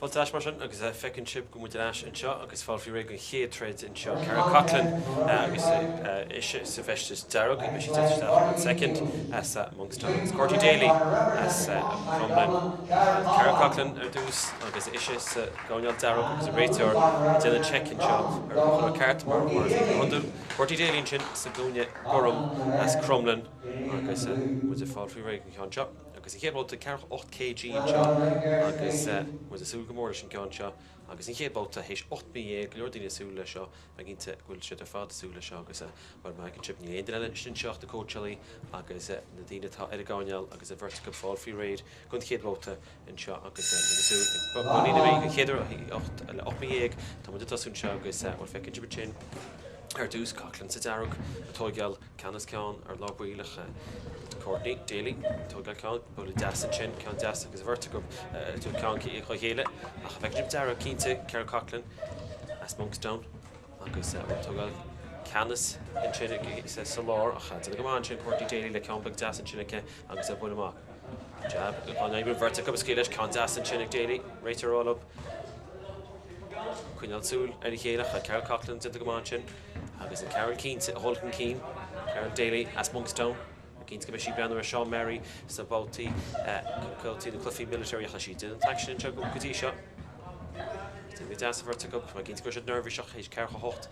Voltash mar agus a fecinn chip go muidir an seo agus fáilfií ré an chéad treid in seo Coughlin agus is sa festas darug agus sí an second as Monkstown agus Courtney Daly as Crumlin Coughlin ar dús agus is sa gáineal darug agus a réiteor Dylan check in seo ar cart mar under Courtney Daly sin sa gúine gorum as Crumlin agus muidir fáilfií ré an seo agus I chéad bóta cearch 8 kg in seo agus was a súl gomór sin ceann seo agus in chéad bóta hééis 8 mí leor daoine súla seo a ginnte bhfuil siad ar fád súla seo agus bhil mai an trip ní Edenderry sin seocht a Courtney agus na daoine tá ar a gáineal agus a vertical fall fí réid gon chéad bóta in seo agus súl bhína mé chéidir 8 mí tá mu tasún seo agus bhil fecinn trip sin ar dús Coughlin sa darug a tógeal canas ceann ar lábhuiilech Courtney Daly tógeal ceann bula deasan sin ceann deas agus vertical tú ceann í chu chéile a cha fecinn darug cínte cear Coughlin as Monkstown agus tógeal canas in sin sa lár a cha go máin sin Courtney Daly le ceann bag deasan sinnice agus a buna má jab an éibre vertical scéiles ceann deasan sinnig Daly réitir all up Cuineal súl ar chéileach a Carol Coughlin go máin sin agus an Carol Keane a Holcomb Keane Carol Daly as Monkstown Keane's go sí breanú a Sean Mary sa bátaí cultí na clufií military a sí den action in go gotí seo Dí deas vertical má Keane's go nervhí seach éis cearcha hocht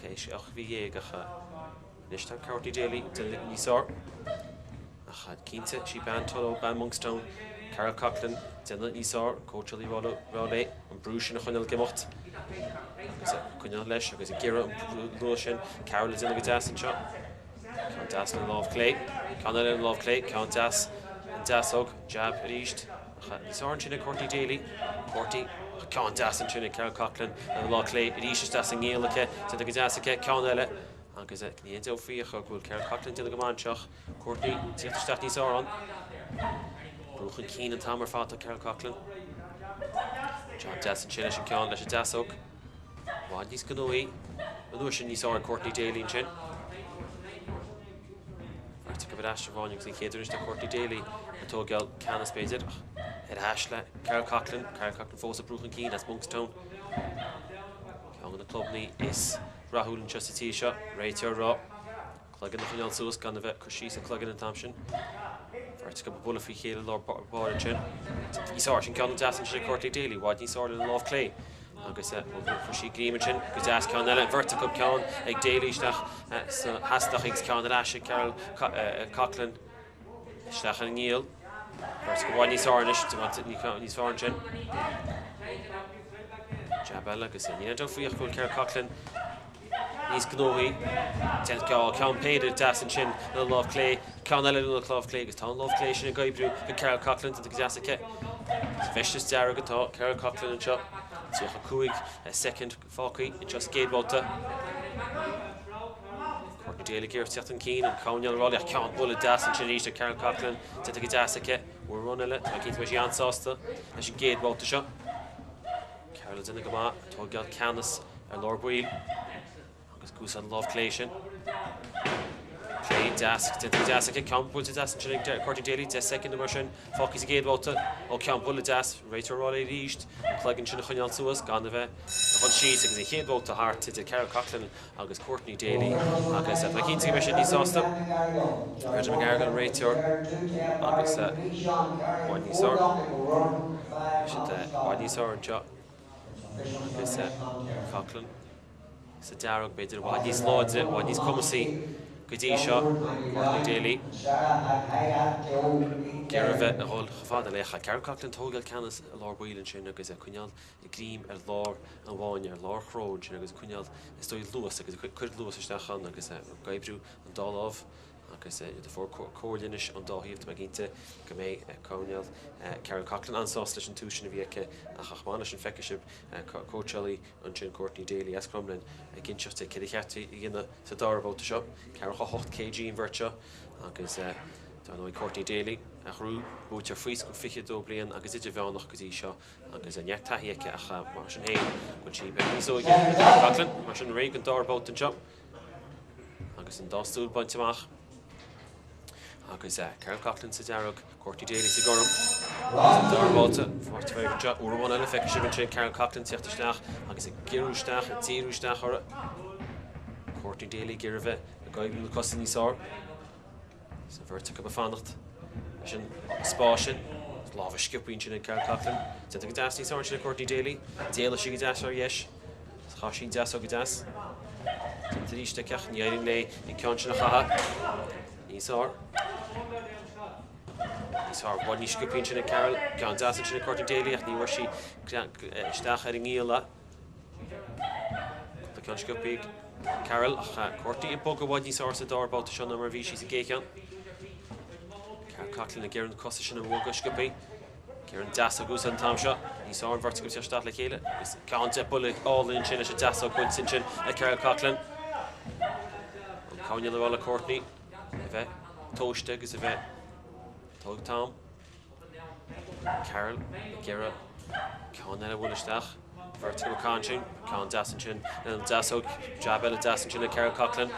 éis 8 bhí a níos tá Courtney Daly den níosár a chad Keane sí ban tolo ban Monkstown Carol Coughlin den níosár Courtney rálé an brúsin a chuineal gimocht agus chuineal leis agus ggéire an lua sin Carol is in go deas an seo Count das in love clay. Count in love clay. Count das. Das og jab reached. Is orange in Courtney Daly. Courtney. Count das in Trinity Carol Coughlin and love clay. Reached das in Gaelic. So the Gazasake. Count ele. Agus ní ento fíocha gúil Carol Coughlin til go manseach. Courtney. Tíocht staat ní Sara. Brúchan Keane an tamar fata Carol Coughlin. Jab das in Trinity Count leis das og. Wad níos gnóí. An sin ní Sara Courtney Daly in sin. Go bit Ashravon agus chéidir is Courtney Daly a tógeal canas beidir ar hasle Carol Coughlin fós a brúchan Keane as Monkstown Ceann na clubní is rathúlann just atí seo réiteor rá Clodagh na chuineáil suas gan a bheith cosí sa Clodagh an tamsin Bhairt go bula fao chéile lár báir sin Níosár sin ceann deasan sin Courtney Daly bhaid níosár in lámh clé agus for sí gríman sin go deas ceann eile vertical ceann ag Daly isteach hasach ag ceann aise Carol Coughlin isteach an níl go bhaid níosárnis níos fáin sin jab eile agus ní do faoíoch goil Carol Coughlin níos gnóí ceann péidir deasan sin na lámh clé ceann eile na lámh clé agus tá lámh clé sin a gaibrú go Carol Coughlin go deasacha festas dearag atá Carol Coughlin an seo Tíoch a cúig second fácaí in just géadbáta Courtney Daly géir tíocht an Keane an cáineal rála ceann bula deasan sin ríiste Carol Coughlin go deasacha bhfuil run eile tá cinnte bheith ansásta leis an géadbáta seo Carol duna go má tógeal canas ar lábhuiil agus gús an lámh clé sin Clay deasacha ceann bula deasan sin Courtney Daly de second immersion fácaí sa géadbáta ó ceann bula deas réiteor rála ríist Clodagh sin a chuineáil suas gan a bheith a chun síos agus i chéadbáta thart de Carol Coughlin agus Courtney Daly agus le cinnte me sin níosásta Bhairt me gargal réiteor agus bhaid níosár bhaid níosár an seo agus Coughlin sa dearg beidir bhaid níos láide bhaid níos cumasaí go dtí seo Courtney Daly Gear a bheith a hol fád a lecha Carol Coughlin tógeal canas a lár bhuilann sin agus cuineal i grím ar lár an bháine ar lár chróin sin agus cuineal is dói luas agus chuid luas isteachchan agus gaibrú an dálámh agus de fór cóirlinis an dáhíomh me ginnte go mé cáineal Carol Coughlin ansás leis an túsin a bhíice a chachmána sin feiceisib Courtney an sin Courtney Daly as Crumlin ginseachta Haghighat-Jo i gine sa darbáta seo Carol 8 kg in bhirt seo agus tá nó Courtney Daly a chrú búte faois go fiche dó bliain agus idir bheannach go dtí seo agus an neachtaíice a mar sin héin chun si be níosóige Coughlin mar sin réig an darbáta an seo agus an dástúil baint amach agus Carol Coughlin sa Darug, Courtney Daly sa Gorum. Darbáta, forte bheith jo, uair eile feice sibh sin Carol Coughlin tíochtasteach, agus girúisteach, tíúisteach orra. Courtney Daly giribh a gaibh na cosan níos ár. Sa bhirrta go fannacht. Sin spásin, lábh sciúpaíonn sin Carol Coughlin. Sa go deas níos ár sin Courtney Daly, déala si go deas ar dheis. Sa sí deas ó go deas. Sa ríiste ceach ní éirin le I ceann sin a chatha. Níos ár. Sara bhaid ní sciúpaíonn sin Carol, ceann deas sin Courtney Daly ach ní bhfuair sí isteach ar an ngíola. Tá ceann sciúpaigh Carol ach Courtney I bog go bhaid níos ár sa darbáta seo na mar bhí sí sa géceann. Carol Coughlin a ggéireann costa sin an bhóga sciúpaí. Ggéireann deas agus an tam seo, níos ár an bhirrta go teacht le chéile. Is ceann de bula álinn sin leis a deas ó cuint sin le Carol Coughlin. An cáinne le bhla Courtney a bheith tóiste agus a bheith tóg tam. Carol ggéire ceann eile bhuaisteach. Bhirrta go McCann sin, ceann deasan sin an deasóg jab eile deasan sin le Carol Coughlin.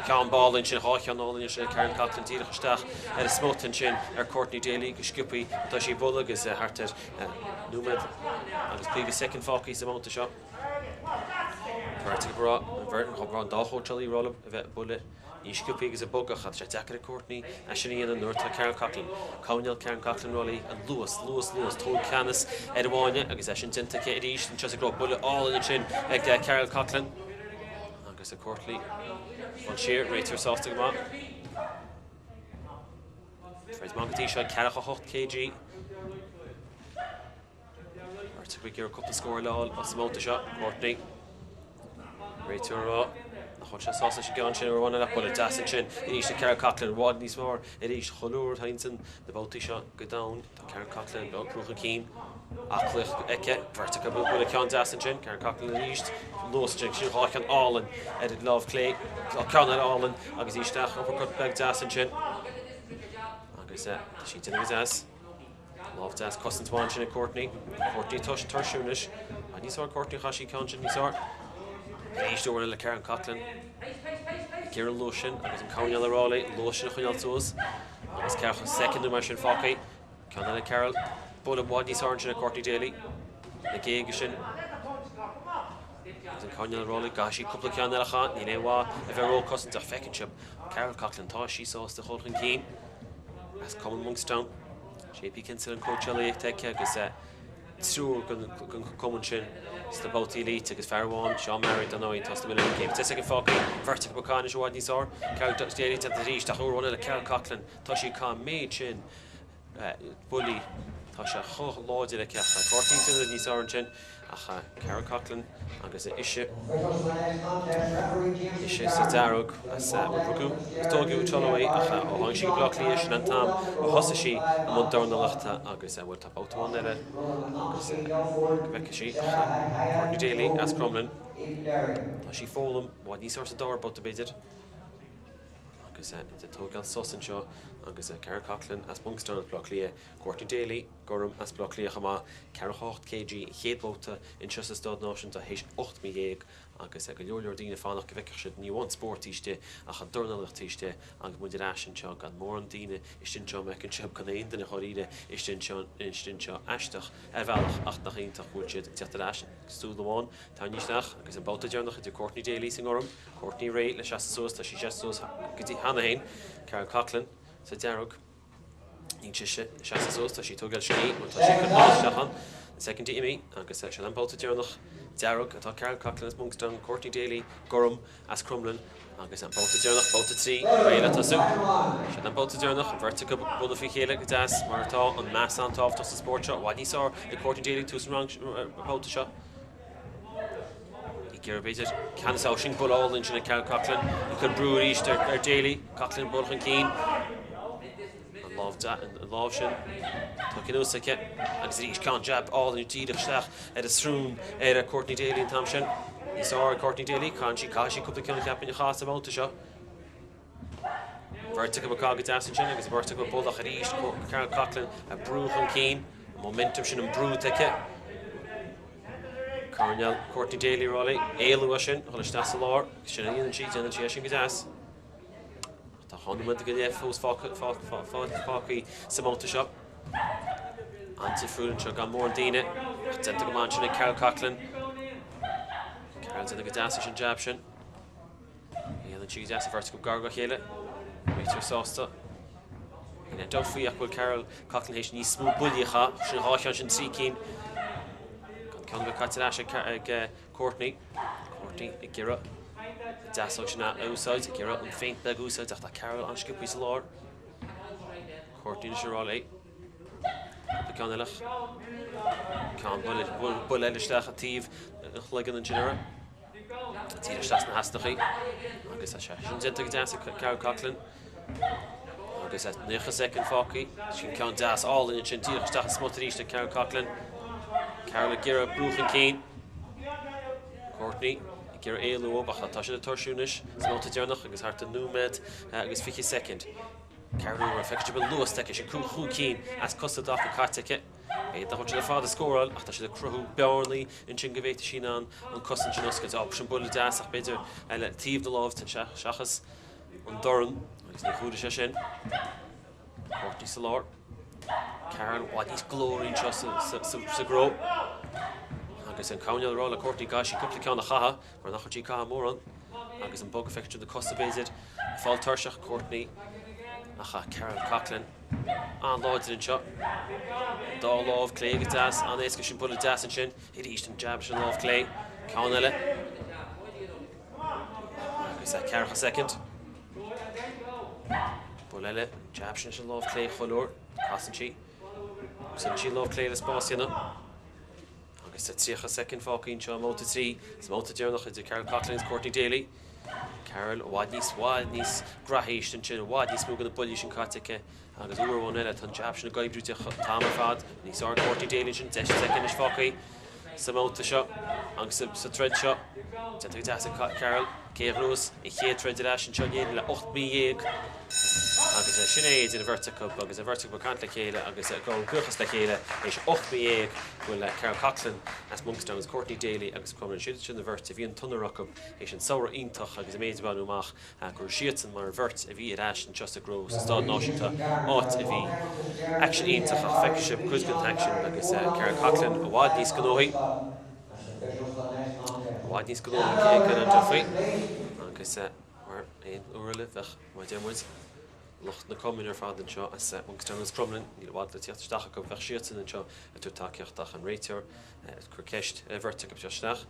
Ceann ballinn sin háceann álinn sin Carol Coughlin tíochtasteach ar a smótain sin ar Courtney Daly go sciúpaí tá sí bula agus hartar nóiméad agus pluigh second fácaí sa mánta seo. Bhirrta go bra, bhirrta go bra an dáthótealaí rolla a bheith bula. Ní sciúpaí agus a bogach a tre deachar a Courtney a sin íon an nuirta Carol Coughlin. Cáineal Carol Coughlin rollaí an luas, tóg canas ar bháine agus sin tinta cé ríist an tras a gro bula álinn sin ag Carol Coughlin. Agus a Courtney an siar réitir sásta go má. Fred Monkstown seo 48 kg. Bhirrta go gur cúpla scóir leáil as móta seo Courtney. Réitir rá. Chun se sásta se gan sin bhhaine le bula deasan sin I ríiste Carol Coughlin bhád níos mór I ríiste choúir hainsan na bótaí seo go dán tá Carol Coughlin be cruúcha cín achluch aice bhirrta go bula ceann deasan sin Carol Coughlin a ríist lóiste sin háceann álinn ar an lámh clé ceann ar álinn agus ísteach uppercut beag deasan sin agus sí duine go deas lámh deas cosantáin sin Courtney tarsúnis a níos ár Courtney chaisí ceann sin níos ár Ríist óir le Carol Coughlin. Ggéireann losin agus an cáineal a rála losin a chuineal tús. Agus ceach an secondú mar sin fácaí. Ceann le Carol bula bhád níos áireann sin a Courtney Daly. Na géige sin. Agus an cáineal a rála gaisí cúpla ceann eile cha ní le bhá a bheith ró cosint a feicinship. Carol Coughlin tá sí sásta chulchan cín. As cum Monkstown. JP Kinsel an Courtney agus trúr gon cumann sin sta bótaí elite agus fearháin Sean Mary Donoid tosta mille céim. Tá go fácaí bhirrta go bacáin is bhád níos ár. Carol Daly tá ríist a chuúr le Carol Coughlin tá sí cá méid sin bulí tá sé láidir le ceach Courtney sin níos árann sin a Carol Coughlin agus ise sa Darug as brugú tógiú talhaí a ó hang sí go blach líis sin an tam ó hosa sí am Dornálaíochta agus bhfuil tá bótamáin eile agus bheice sí Courtney Daly as Crumlin tá sí fólam bhád níos ár sa darbáta beidir agus tógáil sosan seo agus Carol Coughlin as Monkstown as blach lia Courtney Daly Gorum as blach lia chama 48 kg chéadbóta in Chus Stad Náisiúnta héis 8 mí agus go leor dína fánach go bheiceach siad níháin sportíiste a chu Dornálaíocht agus muidir asin seo gan mór an díine is sin seo mecin sib gan aon duna choíide is sin seo eisteach bhealach ach nach aonach bhúil siad teachtar asin stúil amháin tá níosnach agus an bóta dearnach idir Courtney Daly sin orm Courtney Ray le 6 tá sí 6 gotí hana hain Carol Coughlin sa Darug ní siise 6 tá sí tógáil sní tá sí chun máisteachan second imi agus se an bóta dearnach Darug atá Carol Coughlin as Monkstown Courtney Daly Gorum as Crumlin agus an bóta dearnach bóta trí réile tasú se an bóta dearnach an bhirrta go bula fi chéile go deas mar atá an meas antáh tas sport seo bhaid níos ár i Courtney Daly tús rang bóta seo Gur beidir canas á sin buláil in sinna Carol Coughlin í chun brú ríist ar Daly Coughlin bulchan cín an lámh sin tá cinúsacha agus ríist ceann jab álainn tíideach ar a srún ar a Courtney Daly an tam sin níos ár Courtney Daly cáin sí caiisí cúpla ceann ceapin a chás a bhálta seo bhirrta go bacá go deasan sin agus bhirrta go bulach a ríist Carol Coughlin a brúchan cín momentum sin an brútecha Carneal Courtney Daly rála éalú sin thola stas a lár sinna íon sí déanana tí sin go deas Tá Honman go dé fós fácaí sa mánta seo. Anti fúlann seo gan mór daoine. Tenta go máin sin Carol Coughlan. Carol's in the Gadasa sin jab sin. Ian Jude as a vertical garga chéile. Meter sásta. Ina dó faoi achfuil Carol Coughlan hééis níos smú builíocha sin háisián sin trí cín. Gan ceann go caite leis ag Courtney. Courtney ag gira. Dasog sin úsáid, gira an féint beag úsáid ach tá Carol an sciúpaí sa lár. Courtney na siráil é. Ceann eilech. Ceann bul eileisteach a tíomh chluigeann an genera. Tír isteach na hasnachaí. Agus a sin denta go deasa Carol Coughlan. Agus a 9 second fácaí. Sin ceann deas álainn sin tír isteach smotaríiste Carol Coughlan. Carol a gira brúchan cín. Courtney. Gira éalú óbach tá sin a torsúnis. Smóta dearnach agus hart a nóiméad agus 50 second. Carol a feiceable luas teice sin cú cín as Clodagh a cartaice. Tá chuir le fád a scóráil ach tá si le cruthú bearnaí in sin go bhhéta sin an cosan sin oscail op sin bula deas ach beidir eile tíomh do lámh tan seachas an doran agus na chúda sé sin. Courtney sa lár. Carol bhaid níos glóirín seo sa gró. Agus an cáineal rá le Courtney gaisí cúpla ceann na chatha mar nach chutí catha mór an. Agus an bog feiceú de costa béidir fáil tarseach Courtney acha Carol Coughlan an láidir an seo. Dá lámh clé go deas an éasca sin bula deas an sin i ríist an jab sin lámh clé. Ceann eile. Agus cearcha second. Bula eile jab sin lámh clé choulúir casan si. Agus an sin lámh clé le spáisianna. Agus 3 second fácaín seo móta 3 is móta dearnach idir Carol Coughlan Courtney Daly. Carol bhaid níos grathéis an sin bhaid níos mú gan na builí sin cartaice agus uair eile tan jab sin na gaibbrúte táma fad níos áir Courtney Daly sin 10 second is fácaí sa móta seo agus sa thread seo. Tenta go deasa Carol céhrús i chéad thread leis sin seo le 8 mídhéag. Agus sin éiad in a vertical agus a vertical cant le chéile agus a gá buchas le chéile éis 8 mídhéag bhfuil Carol Coughlan as Monkstown as Courtney Daly agus Crumlin siad sin na vert a bhí an tunaracham éis an saoire ítach agus a méid banúach gur siatan mar vert a bhí a eis an just a gró sa stád náisiúnta áit a bhí action ítach a feicise cruisgan action agus Carol Coughlan a bhád níos gnóí. Bhád níos gnóí gan an dofaí agus mar éon uairle bheith mar dearmid. Locht na commune fad an seo as Monkstown as Crumlin, níl bhád le tíochttaach go bheith siatan an seo a tú takeíochtach an réiteor chu ceist vertic go teisteach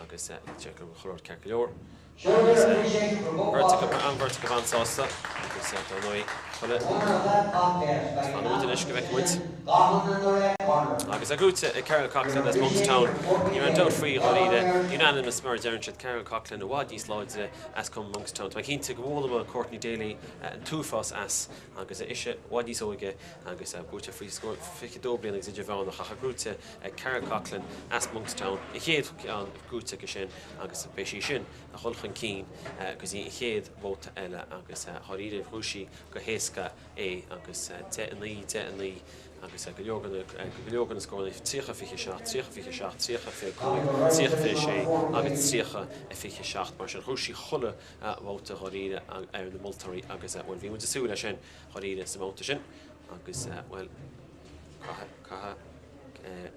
agus te go chóir ceir leor. Vertic an vertic an sásta agus dá nói choile fan údin is go bheith muid. Agus a grúte Carol Coughlan as Monkstown, ní an dó frí choíide unanimous mar dearnsead Carol Coughlan a bhád níos láide as cum Monkstown. Tá cinnte go bhla Courtney Daly an túfás as agus ise bhád níos óige agus búte frí scór fiche dóblian agus idir bhánach a grúte Carol Coughlan as Monkstown i chéad an grúte go sin agus béisi sin a chulchan cín agus i chéad bóta eile agus choíide bhrúsí go héasca é agus te an lí agus go leogan scóir 3 agus 3 mar sin rúsí cholle bhóta choíide ar na multarí agus bhfuil bhí mu asú lei sin choíide sa bóta sin agus bhfuil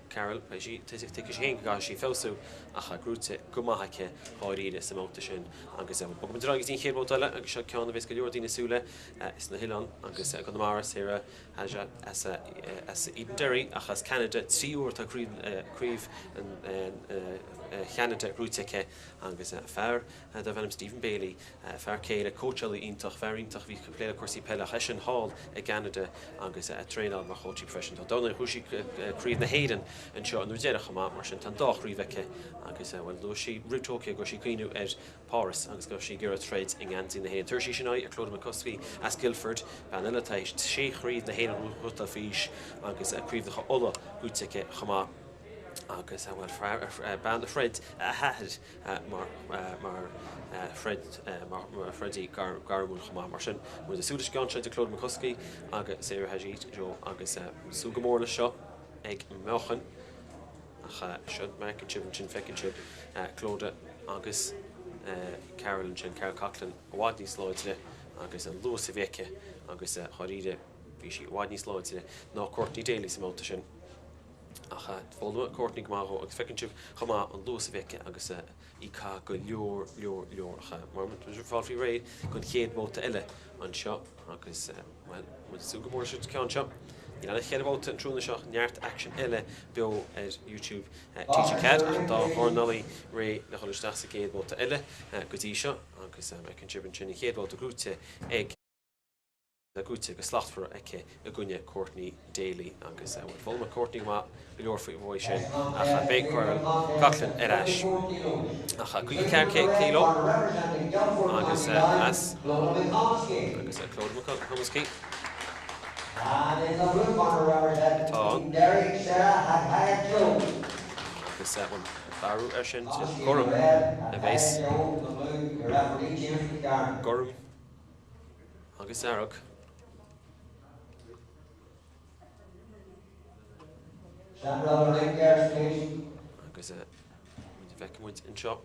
Carol sí sé gá sí fésú a cha grúte gomaithe háíide sa móta sin agus bo dragus ín chéirbóile agus se ceanna bhés go leordína súla is na Hián agus go maras hir as Edenderry achas Canada tríúir tá críomh Canada grúteice agus fear da bhenim Stephen Bailey fear céile coachalaí ítach fear ítach bhí go léile cuasí peile hesin hall i Canada agus tréál mar chótí profession. Tá donna chuí críomh na héan an seo an déirecha mar sin tan dáchríomheice agus bhfuil lu sí rútóce go sí cuiinú ar Paris agus go sí gur trade in antí na héan. Tuirsí sin a Clodagh McComiskey as Gilford ban eiletáis sé chríomh na héan ruta fís agus críomhcha ola grúteice chamá. Agus bhfuil ban a Fred a head mar Freddie Garmún chamá mar sin mu a súdas ganse de Clodagh McComiskey agus Sara Haghighat-Jo agus súgamór le seo ag mechan a siod American chib sin fecin chib Clodagh agus Carol sin Carol Coughlan a bhád níos láide agus an Lewis a bheice agus choíide bhí si bhaid níos láide ná Courtney Daly sa máta sin. Acha fóla Courtney gomáth agus fecinn sibh chumá an Lewis a bheice agus í cá go leor acha. Mar fáil fhí réid gon chéad máta eile an seo agus well mu sú go mór siú ceann seo. Ní le chéad bhóta an trúna seo neart action eile BEO YouTube teaching cad ach dá Dornálaí ré le choisteach sa chéad bhóta eile go dtí seo agus cinn sibh an sin chéad bhóta grúte ag gúte go slachtfar aice a gcuine Courtney Daly agus bhfuil mar Courtney má leor faoi bhóid sin acha bécuir Coughlan eis acha chuige cear céiló agus Clodagh McComiskey. Edenderry, Sara, Haghighat-Jo. Agus barú sin Gorum a bhés. Gorum agus Arag. Agus bheicimid in seo.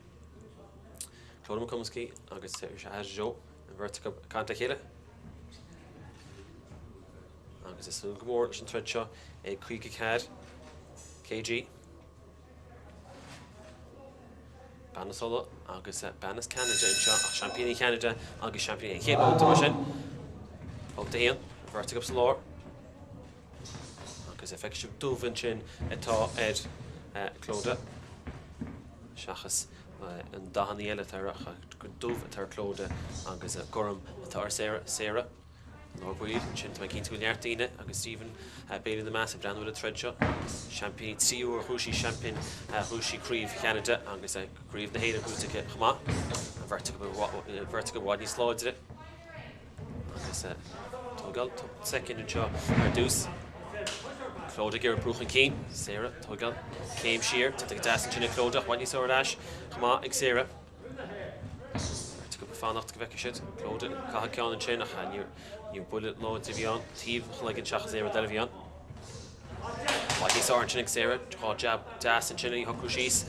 Clodagh McComiskey agus Haghighat-Jo an bhirrta canta chéile. Agus is go mór sin treid seo ag chuige cad KG. Banasola agus Banas Canada in seo Champagne Canada agus Champagne chéad bhóta mar sin. Bhóta héan bhirrta go sa lár. Agus feic sibh dúmhain sin atá Clodagh. Seachas an dahanna eile tarach go dúmh tar Clodagh agus Gorum atá Sara. Norbuil sin tá cinn tú nearttíine agus Stephen béidir na meas breanú a treid seo. Champagne tíú ar thuaisí Champagne thuaisí críomh Canada agus críomh na héidir bútacha chumá. Bhirrta go bháid níos láide. Agus tógáil second in seo ar dús. Clodagh ar brúchan cín, Sara, tógáil. Céim siar, tá go deasan sinna Clodagh bhaid níos óráis chumá ag Sara. Fannacht go bheice siad, Clodagh caithe ceann an sin ach níor buile láid a bhíán, tíomh chuigeann seachas éire deile bhíán. Bhaid níos áirn sin ag Sara, tá jab deas an sin í thocú síos,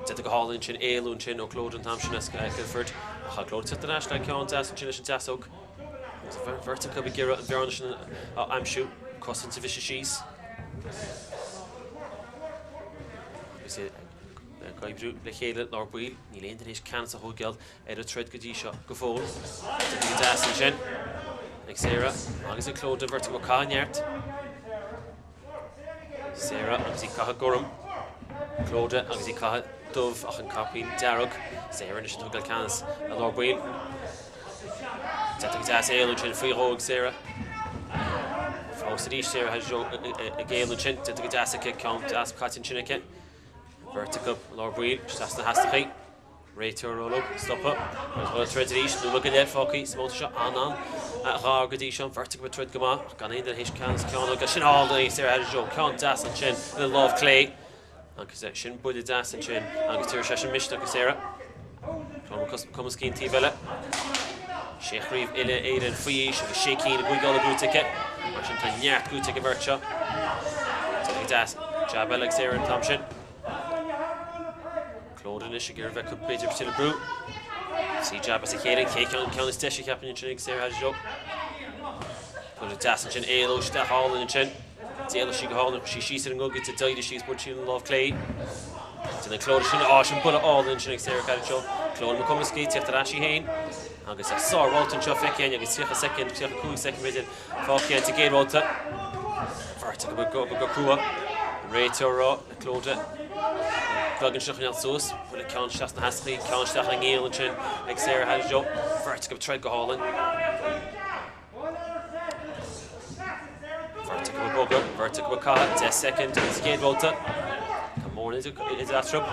de go hálann sin éalún sin ó Clodagh an tam sin Gilford, ach Clodagh tuit an eis le ceann deas an sin sin deasóg. Bhirrta go bhí gira an bhearna sin aimsiú, cosan sa bhise síos. Gaibbrú le chéile lár buil, ní léon éis can sa thógáil ar a treid go dtí seo go fóil. Tá go deasan sin ag Sara agus ag Clodagh bhirrta go cáneart. Sara agus í caithe Gorum. Clodagh agus í caithe dubh ach an capín dearg. Sara is an thógáil canas a lár buil. Tá go deas éalún sin faoighó ag Sara. Fásta ríis Sara Haghighat-Jo a géalún sin, tá go deas aice ceann deas caitin sin aice. Bhirrta go lár buil, just na hastachaí. Réitear róla, stoppa. Bhil treid ríis, nó le go léir fácaí, smóta seo anán. Rá go dtí seo, bhirrta go treid go má, gan éidir héis ceannas ceann agus sin hála í Sara Haghighat-Jo, ceann deas an sin le lámh clé. Agus sin buile deas an sin, agus tuair sé sin misne agus Sara. McComiskey tí bheile. Sé chríomh ile éireann faois agus sé cín a gúigáil a gútaice. Mar sin tá neart gútaice bhirrta seo. Tá go deas, jab eile ag Sara an tam sin. Clodagh is gur bheith beidir til brú. Sí jab as a chéad ceann is deise ceapan sin ag Sara Haghighat-Jo. Put a deasan sin éalóiste hálann sin. Déala sí go hálann sí síos an gogad a daide síos bud sin lámh clé. Dina Clodagh sin sin bula álinn sin ag Sara Haghighat-Jo. Clodagh McComiskey tíocht ar así héin. Agus sáirháltain seo feiceáin agus tíocha second, tíocha cúig second beidir fáceáin sa géadhálta. Bhirrta go cua. Réitear rá Clodagh. Plugin seachnail suas, bhfuil ceann seas na hastachaí, ceann steach na ngéalann sin ag Sara Haghighat-Jo. Bhirrta go treid go hálann. Bhirrta go bogad, bhirrta go caithe, 10 second, sa géadhálta. Tá mór is atrab.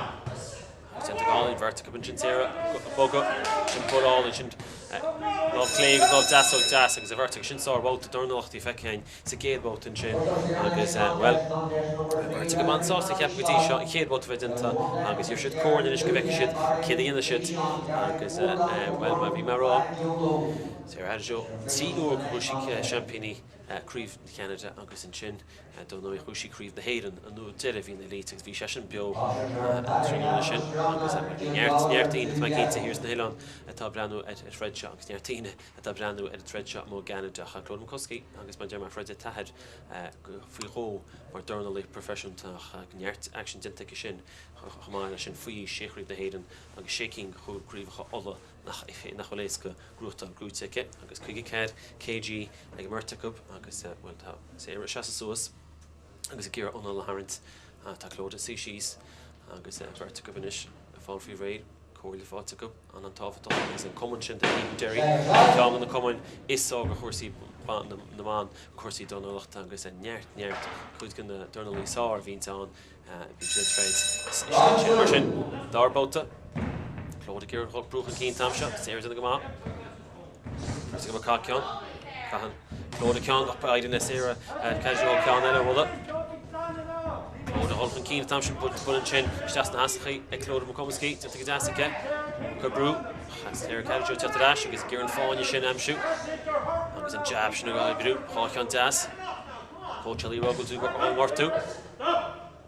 Agus an tágáil bhirrta go sin Sara bogad, sin buláil sin lámh clé agus lámh deasóg deas agus a bhirrta sin sáirbhálta Dornálaíocht feiceáin sa géadháltain sin agus well bhirrta go mansásta ceap go dtí seo chéadhálta bheith dinta agus dúir siad cóirne is go bheice siad céad aana siad agus well má bhí mar rá Sara Haghighat-Jo CEO Chushi Championny Creve Canada agus in chin Dornálaíocht Chushi Creve the Hayden and no Derivin elite vi session BEO Trimnagh shin agus Nyartine at McCann here's the Hillon at Branu at Red Shot Nyartine at Branu at Red Shot Mo Canada Clodagh McComiskey agus man Gemma Fred Tahad Fuho or Dornálaíocht profession ta Nyart action didn't take a shin Hamana shin Fui Shekri the Hayden agus shaking who Creve Allah nach Leska Grota Gruteke agus Haghighat KG ag Mertakub agus well ta Sara Chassasos agus Gira Onal Harrent ta Clodagh Seashis agus Vertakub inish fall free raid Corley Fatakub an Tafata agus in common shin the Edenderry Tom in the common is saga horsey ban the man Courtney Dornálaíocht agus Nyart could gan the Dornálaíocht Sara vins on between trades shin Darbota Clodagh Gear Hog Bruch and Keen Tamsha, Sarah's in the Gama. First of all, Cahan. Clodagh Khan up by the Sara and casual Khan and Rolla. Clodagh Hog and Keen Tamsha put in chin, Stas Nasachi, and Clodagh McComiskey to take a Dasika. Cabru, Sara Haghighat-Jo to the dash, because Gear and Fawn, you shin am shoot. I was in jab, Shinagai Bru, Hawk Das. Coach Ali Roggle to go on worth two.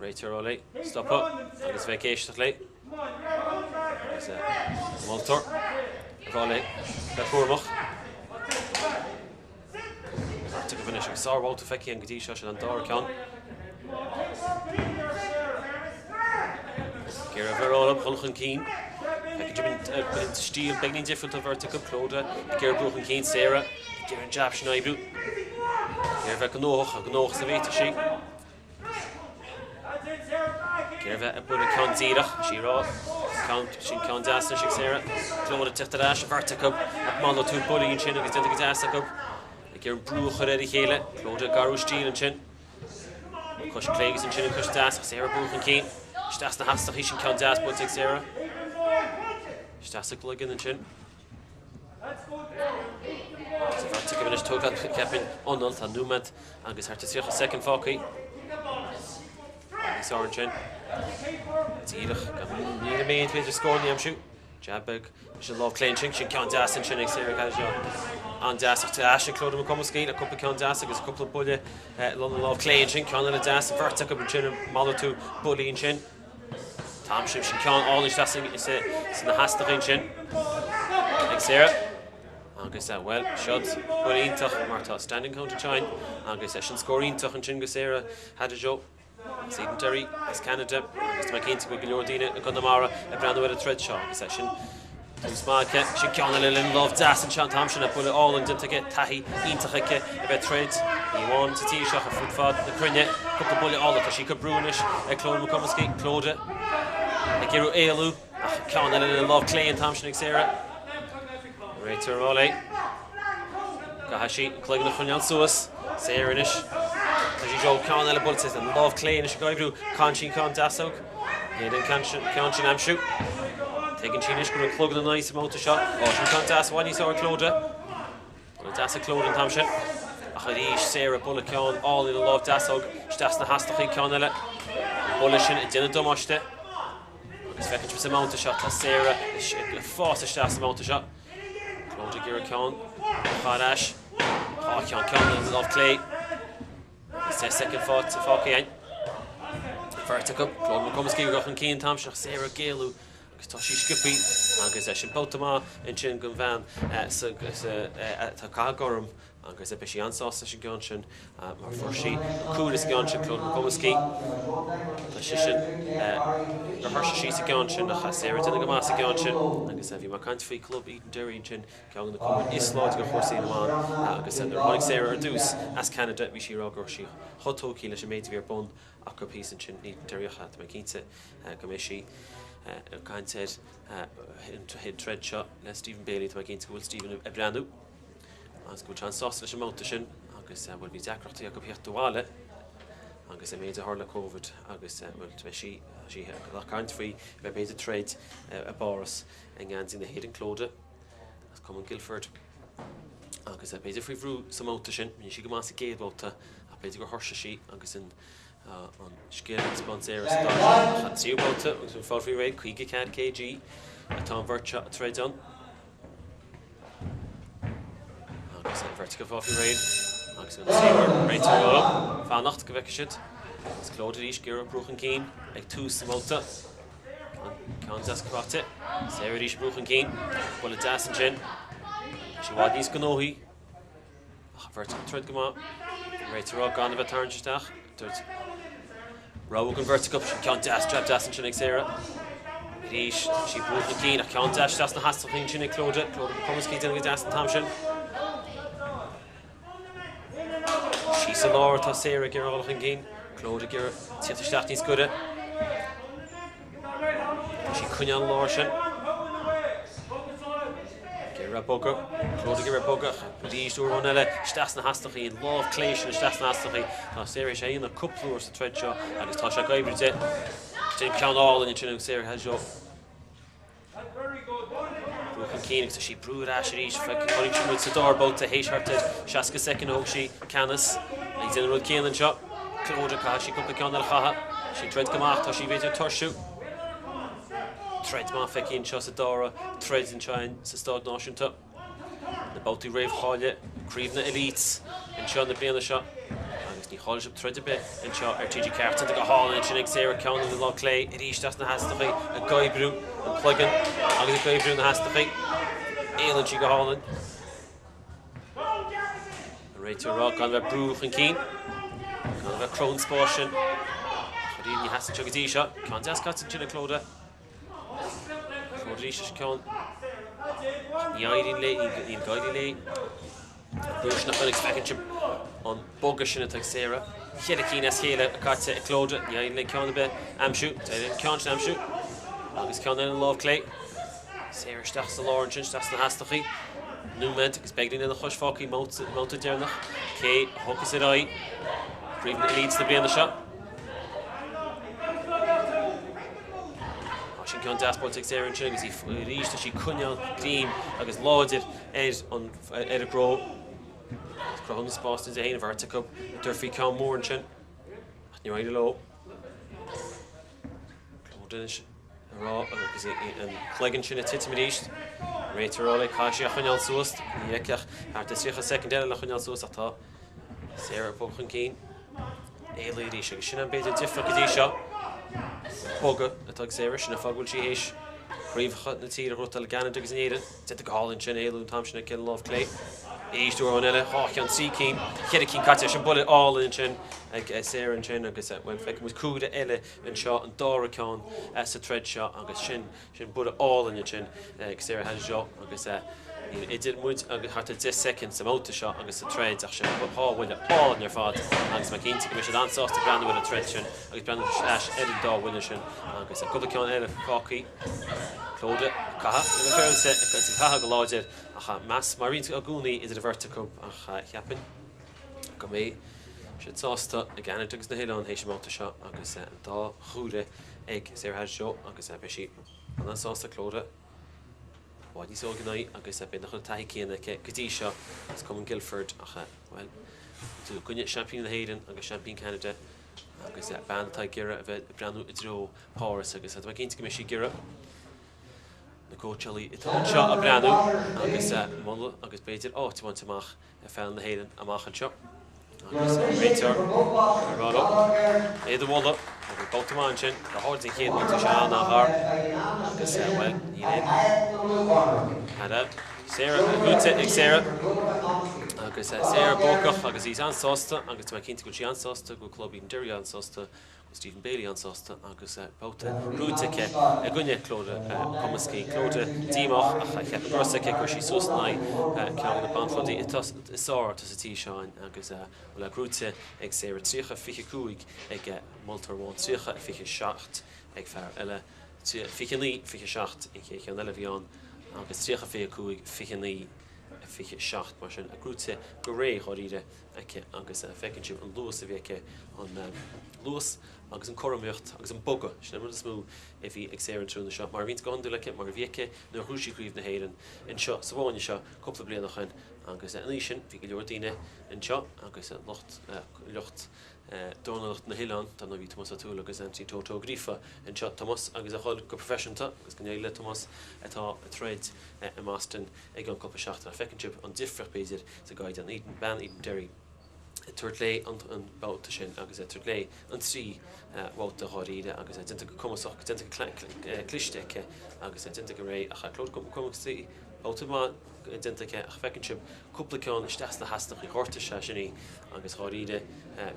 Right to roll late, stop up, and it's vacation late. Maltor, Volley, Cormach. Took a finish. Sara Walter Fecky and Gadisha and Dornálaíocht. Gira Verona, Hulchan Keen. Fecky Steel, beginning different of Vertical, Clodagh, Gira Bruch and Keen, Sara, Gira and Jab Schneidu. Gira Vekanoch, Savita Sheep. Gira a Bullet Con Zirach, she raw. She can't dance, she Sara. Clodagh to the dash, Vertical, Mondo 2 Bully and Chin, and get into the Dassacub. Gira Bruch already Hele, Clodagh Garu Steel and Chin. Kush Clays and Chin and Kush Das, Sara Bruch and Keen. Stas the Hasta, he can't dance, but take Sara. Stas the Gulligan and Chin. Vertical finish took out Captain Onalt and Numat, and gets her to see a second Focky. Sara and Chin. It's Edach. Need a main to score in the shoot. Jabbeg. She love clenching. She can't dance and Shinning Sara Haghighat-Jo. And dance to Ash and Clodagh McComiskey. A couple of can't dance. There's a couple of bully. London love clenching. Can't let it dance. Vertical and Chin and Molo to bully and Chin. Tamship. She can't all this dancing. It's in the Hasta and Chin. Like Sara. And guess that well. Shots. Bully Intach. Marta standing counter Chine. And guess that she score Intach and Chin Sara Haghighat-Jo. Edenderry, as Canada, Mr. McCann with Gilordina and Connemara, a brand new thread shot session. Smarke, she can't a little love Das and Chant Hampshire, put it all and didn't get Tahi, Intacheke, a bit thread. He won to T shot, a foot fad, the Crunye, put the bullet all of she could brunish, a Clodagh McComiskey, Clodagh, a Giru Elu, a can't a little love Clay and Hampshire, Sara. Right to Raleigh. Gahashi, Clodagh Funyan Suas, Sara Inish. Haghighat-Jo Khan and bullets and love Clay and Chicago Conchi Khan Dasok. Hayden Conchi Namshu. Taking Chinish going to plug the nice amount of shot. Oh, she can't Das one he saw Clodagh. Dasok Clodagh and Tamshin. Achadish, Sara, Bullet Khan, all in the love Dasok. Stasna Hastach Khanele. Bullishin, it didn't do much there. It's fecking just amount of shot. Sara, a fast Stas amount of shot. Clodagh Gira Khan. Hadash. Oh, Khan and love Clay. It's their second fought to Focky. Vertical, Clodagh McComiskey, Rochan Keen, Tamshach, Sara Galu, Toshi Skippy, and Gazeshin Potama, and Chin Gunvan, Takagorum, and Gazepeshian Sausage Gonshin, Marforshi, Kudis Gonshin, Clodagh McComiskey, Tashishin, Hershey Gonshin, Sara Dinagamasa Gonshin, and Gazevi McCann Club, Edenderry, Chin, Calling the Common Isla, to go for Cinnamon, and Gazet, Running Sara Adamus, as Canada, Vishirog or she, Hotoki, Lish made to be bond, Akapis and Chin, Edenderry, McKinse, Gamishi. Kind said, hit tread shot, let Stephen Bailey to McCann will Stephen Ebrandu. As good chance sausage amount to shin, August will be Zachary to Haghighat-Jo. August I made a hurl of COVID, August well to she had a count free, I made a trade a Boris and Gans in the Hayden Clodagh. That's come in Gilford. August I made a free brew some out to shin, when she got massive gate about I played to go Hershey, August in on Skill sponsor start see about it was fall free rate Haghighat KG a Tom Vert trades on vertical off your raid. Agus an Sara right to go. Fannacht go vekishit. It's Clodagh ish Gira broken keen. Ag two samota. Can't just caught it. Sara ish broken keen. Well it das and chin. She wad nis ganohi. Vertical thread come up. Right to rock on the turn stach. Row can vertical. She can't dash trap das and chin Sara. Ish she broken keen. I can't dash das na has to clean chin Clodagh. Clodagh McComiskey didn't get das and Tamshin. She's a Laura to Sara Gira all in keen. Clodagh Gira Tita Stachni's good at. She couldn't on Larshan. Gira Bugger. Clodagh Gira Bugger. Leis to Ronella. Stasna Hastachi and Love Clash and Stasna Hastachi. Now Sara Shane a couple of the thread shot and it's Tasha Gabriel it. Didn't count all in the chin of Sara Haghighat-Jo. Broken Keen, so she brewed Ashery, running through with Sadar boat to Haghighat-Jo, Shaska second Hoshi, Canis, he's in the road Keelan shot. Clodagh she could on the Chaha, she treads Gamach, she waited Torshu. Treads Mafekin, Sadara, treads in Chine, Sistad Notion top. The boat to Rave Holly, Creevna Elites, and Sean the Blaine shot. Ní háil sib treid a bit in seo TG Carton to go hall in sin Sara count in the log clay it each das na hastachi a gaibrew and plugin agus a gaibrew na hastachi Ailen she go hall in right to rock on the brew and keen on the crone sportion but even you has to chug a shot can't ask cut in Clodagh Clodagh count ní airin lei in guiding lei Bruce na Felix Beckenship on Bogish in a Sara. Helikin as Hela, a cut at Clodagh, yeah, like count a bit. Amshoot, count Amshoot. August count in love clay. Sara stachs the Lawrence, stachs the Hastachi. Nóiméad is begging in the Hush Focky, mounted Drimnagh. Kay, hook is it eye. Breathing it leads to be in the shot. She can't dash but Sara and Chin as he reached she couldn't dream agus loaded Ed on Ed a grow. Crumlin spots in the hand of vertical. Durfee count more and Chin. You're right low. Clodagh raw and Cleggan Chin at Titimidish. Right to roll Kashi Achanyal Soast. Yekach after a second Daly Achanyal Soast at all. Sara Bochen Keen. A lady she Shin and Beta different Kadisha. Bugger at Sara Shin a fog will she ish. Creve hut the tea rotal Gannon to Eden. Set the call in Chin Ailu Thompson and kill love clay. Each to Ronella, Hawk and Sea Keen, Keen Catch and bullet all in Chin, Sara and Chin, I guess that went with Kuda Ella and shot and Dora Con as a tread shot, I guess Shin bullet all in the Chin, Sara Haghighat-Jo, I guess that. It didn't would I had to 10 seconds about the shot, I guess the treads actually, but Paul with it all in your fault, I guess McCann to commission and sauce to Brandon with a tread Chin, I guess Brandon Ash Edenderry with a Chin, I guess a couple of Con Ella Cocky. Clodagh, Caha, in the fair set, it's a Caha Gallagher, Mass Marine Aguni is a vertical, Yappin. Come should sauce again, it took the hill on Haghighat-Jo shot, I guess that, Da, Jude, Egg, Sara Haghighat-Jo, I guess that Bishi, and then sauce Clodagh. What is organized, I guess I've been the Taiki and the Kadisha, it's coming Gilford, well, to Gunyat Champion the Hayden, I guess Champion Canada, I guess that band Thai Gira of it, Brandon Idro, Horace, I guess that McCann Gira. The coach it's a shot of Brandon, I guess Muller, I guess Baited, oh, to want to mach, I found the Hayden, a mach and shot. I guess Rater, Rado, the wall up, both to Manchin, the hordes in Kate, to Sean Nahar, I guess well, he did. Had out. Sara, good set, Sara. I guess Sara Bokach, I guess he's on Sosta, I guess McCann to go Gian Sosta, go Club Edenderry on Sosta. Stephen Bailey on Sosta, agus both Rúteke, a Gunyat Clodagh, McComiskey, Clodagh, Dimach, a Grossa kick where she Susnai, Count the Panflodi, it Sara to the T-Shine, agus well a Grúte, ag Sara Tricha, Fiche Kuig, ag Multer One Tricha, Fiche Schacht, ag Fair Ella, Fiche Lee, Fiche Schacht, ag Jan Elevion, agus Tricha Fiche Kuig, Fiche Lee, Fiche Schacht, Martin, a Grúte, Goré, Horide, agus Feckenship and Lewis of Eke on luas agus an choramíocht agus an boga sin mar smú if hí ag séan trún na seo mar vín gan le mar bhíice nó rúsí gríomh na héan in seo sa bháine seo coppla bliana nach chuin agus an sin bhí go leor daine in seo agus lucht Dornálaíocht na Hián tá bhí Thomas túla agus an tí tótó grífa in seo Thomas agus a chuil go professionta agus go le Thomas atá a tréid i Monkstown ag an copa seachtain fecinship an difrach béidir sa gaiid an Edenderry tuairt lé an báta sin agus tuairt lé an trí bháta háíide agus dinta go cumasach dinta clisteice agus dinta go ré a Clodagh McComiskey automa dinta a fecinship cúplaán isteas na hasnach i chóirta se sinní agus háíide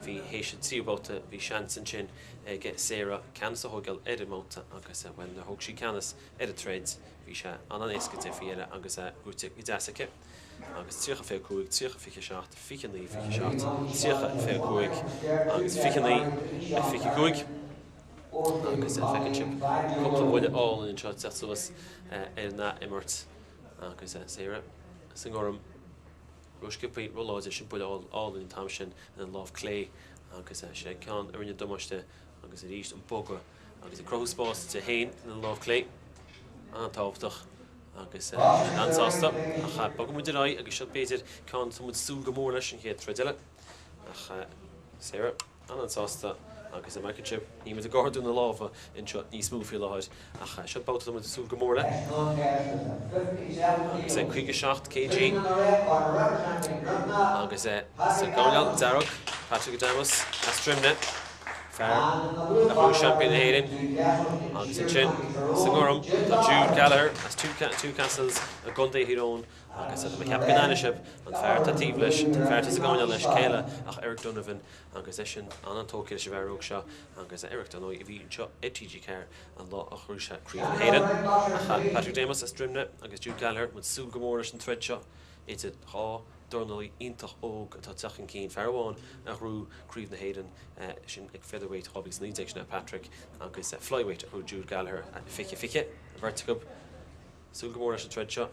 bhí hééis tríbáta bhí seansan sin ag Sara canas a thugáil Adamus agus bhain na thug sí canas trades bhí se an éiscate fiile agus grúte i deasacha agus tríocha fé cuaig tríocha fiche seacht fichaní fiche seacht tríocha fé cuaig agus fichaní fiche cuaig agus fecinship cúpla bhfuil all in seo teachtas na immert agus Sara san gom Ruskipí roláide sin bud all in tam sin an láh clé agus sé cean ar rinne domáiste agus a ríist an boga agus a crospás te héin an láh clé an tábhtach agus ansásta a cha bag mu rá agus se béidir cean mu sú go mór leis an héad tredile a Sara an ansásta agus a microchip ní a gardún na láfa in seo níos smúfií láid a se báta mu sú go mór le agus an 7 kg agus san gáil Darach Patryk Adamus as Drimnagh fear a chu champion héirin agus an sin san gom tá Jude Gallagher as two castles a gundé hirón agus me ceap gananiship an fear tá tíb leis an fear sa gáil leis céile ach Eric Donovan agus sin an tócail se bheróg seo agus Eric Donovan i bhí seo TG Care an lá a chuúse críomh héirin a Patryk Adamus as Drimnagh agus Jude Gallagher mu sú go mór an thread seo iad há Dornálaí intach óg atá teachan cín fearháin a rú críomh na héirin sin ag featherweight hobbies ní ag sinna Patryk agus flyweight a rú Jude Gallagher fiche vertigo sú go mór an thread seo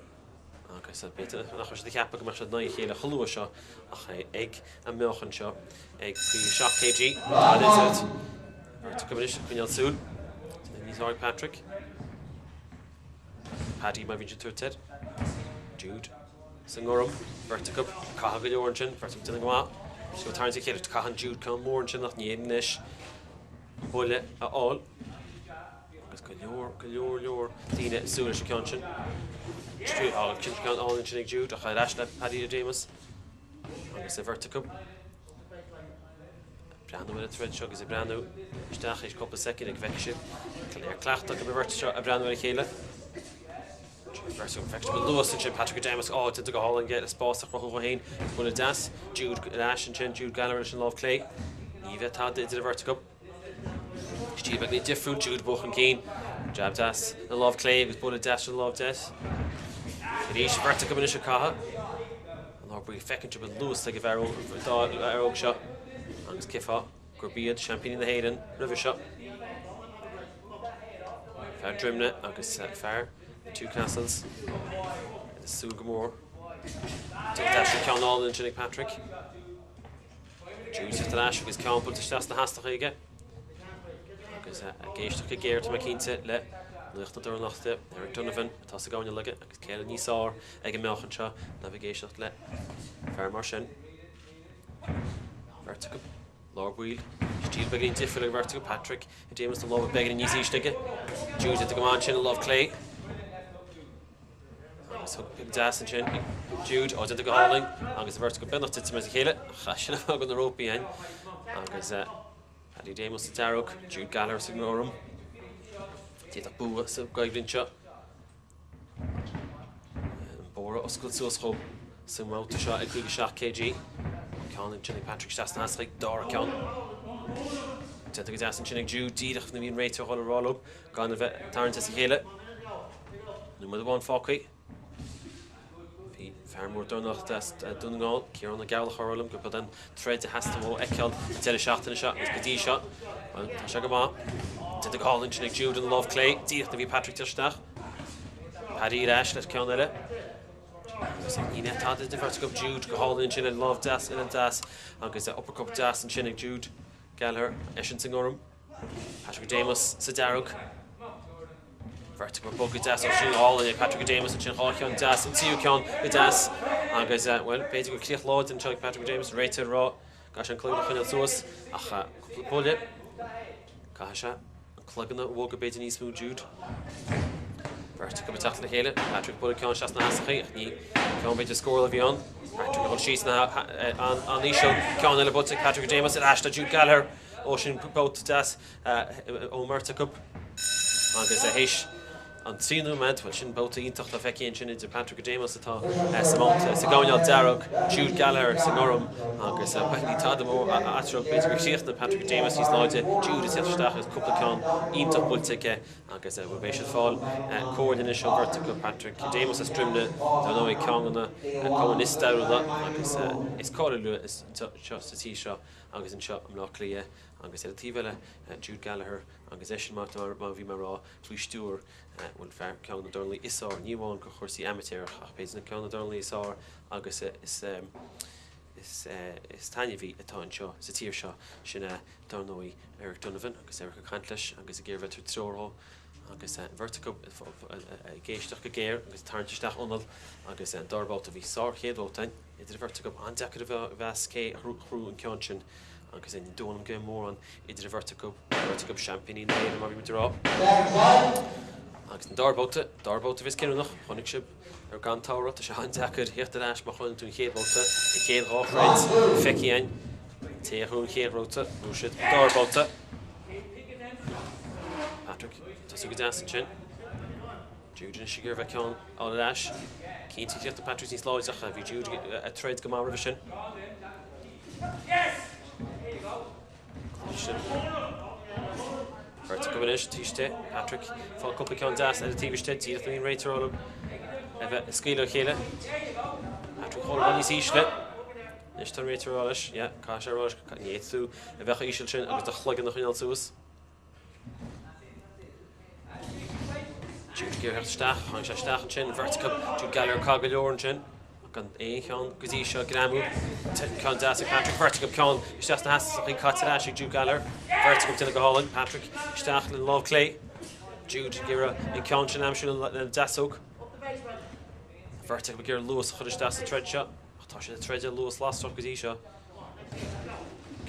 agus beta nach de ceappa go mar se 9 chéile choúa seo a ag an meochan seo ag 7 kg cuineal súl níos Patryk Paddy má vín tuairtead Jude san gom vertigo caitha go leor sin vertigo duna gá so tarnta chéile caihan Jude cá mór sin nach níis buile a áil agus go leor tíine súla se cean sin Cookstown all in sin Jude a cha leis le Paddy Adamus agus a vertigo breanú a thread seo agus a breanú isteach éis coppla second ag bheice léir cleachta go bhirte seo a breanú a chéile vegetable luas sin Patryk Adamus tinta go hálan get a spás a chrochu héin buna das Jude leis an sin Jude Gallagher sin láh clé ní bheith tá idir a vertigo Steve ní difriú Jude bochan cín jab das na láh clé agus buna das an láh des Rís vertigo in se caitha an lá brí fecinship an luas ag bheróg seo agus cifa gur bíad champion na héirin rih seo fear Drimnagh agus fear two castles sú go mór ceanál in sinnig Patryk Jude leis agus ceampú isteas na hasnach aige agus a géisteach go géirt me cínte le nuachta Dornálaíochta Eric Donovan tá sa gáine leige agus céile níosár ag an meochan seo navigéisteach le fear mar sin vertigo lábhhuiil Steve begin difriúil vertigo Patryk Adamus na láh begin níos ísteige Jude go máin sin a láh clé das an sin Jude dinta go háling agus vertigo benach tite me chéile cha sin gan na rópaí ein agus Paddy Adamus a Darach Jude Gallagher sa gnóm tí a bua sa gaiglinn seo an bóra oscail suascho sa máta seo ag 7 kg cean in sinnig Patryk Stasnas ag dá cean dinta go das an sinnig Jude díadach na bhíon réite háil rálób gan a bheith tarnta sa chéile nu mu bháin fácaí Fairmór Dornálaíocht Dúnagáil céar na Gallagher go bud an thread a heasta mó eiceáil teile seachtainna seo agus go dtí seo tá se go má dinta go hálann sinnig Jude an láh clé díocht na bhí Patryk teisteach Paddy leis leis ceann eile agus ní tá de vertigo Jude go hálann sin an láh das in an das agus uppercut das an sinnig Jude Gallagher, Eshin Singorum, Patryk Adamus, Sadaruk. Vertical bug das ó all in Patryk Adamus and Haghighat-Jo das and see can das agus well basically clear load and Patryk Adamus right to raw gosh and Clodagh in sauce ach couple Kasha clugging the walk a bit in smooth Jude vertical attack the hele Patryk bullet can shas na haschi ni can be to score of yon Patryk on sheets na on the show can the but Patryk Adamus and Ashta Jude Gallagher ocean boat das Omerta cup agus a hish an tríú med wat sin bouta ítach a feici sin idir Patryk Adamus atá sa gáineáil Darog, Jude Gallagher sa Norum agus ní tadamó atrog beidir síocht na Patryk Adamus hís láide Jude is isteach is cúplacán ítach bultige agus bfu béis fáil Courtney seo bhirrta go Patryk Adamus as Drimnagh dá nó cána is daúla agus is cáú is sa tí seo agus an seo am lá clia agus tíhile Jude Gallagher agus éisian má bhí mar rá tlúistúr bhfuil fear ceann na Dornálaí isár níomháin go chósaí amateur ach béidir na ceann na Dornálaí isár agus is taine bhí atá anseo sa tír seo sin Dornálaí Eric Donovan agus Eric Cantlis agus a ggéir bheith tróró agus vertical géisteach go géir agus tarntisteach onal agus darbáta bhí sár chéadhótain idir vertical an deachar bheith cé chrú an ceann sin agus in dónam go mór an idir vertical champagne na mar bhí rá agus an darbáta bhís cinnach chonig sib gan tára tá sé an deachar heachtar eis mar chuinn tún chéadbáta I céad ráchreid feici téún chéadróta rúsid darbáta Patryk go das sin Jude si gur bheith ceann á leis cínti tíocht a Patryk níos láideach a bhí Jude a treid go mar sin vertical finish tíiste Patryk fá cúpla ceann das a tíiste tíad faoin réitir álam a bheith scíile chéile Patryk chola níos ísle Nis tá réitir ális cá sé ráis níú a bheitcha ísile sin agus a chlugan nach chuineál suas Jude Gallagher stach, han sé stach sin vertical Jude Gallagher cagad leor sin gan ceann gotí seo gramú ceann das Patryk vertical ceann isteach na hasach í catarás Jude Gallagher vertical til go hálan Patryk isteach le love clay Jude gira in ceann sin am sin le dasóg vertical gira Lewis chuir isteach sa treid seo tá sé treid Lewis last stop gotí seo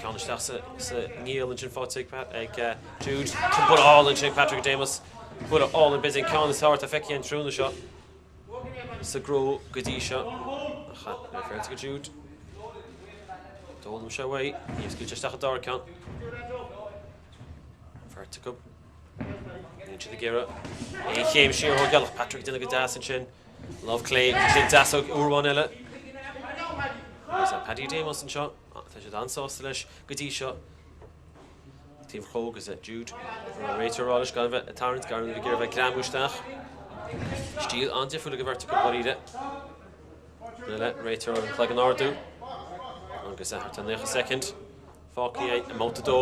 ceann isteach sa níl sin fátig ag Jude to put all in sin Patryk Adamus put it all in busy count is hard to feici an trúna seo sa gró gotí seo fair to Jude dólam se bhaid níos go teach a dar count fair to go into the gira chéim siar ó Gallagher Patryk duna go das an sin love clay sin dasog úrháin eile is Paddy Adamus an seo tá sé dansásta leis gotí seo Team Chog is Jude réitir ráis gan bheith a tarrant gar an gur bheith gramúisteach stíl an difriúla go vertical baríide le réitir an chlag an ardú agus tá 9 second fáci a móta dó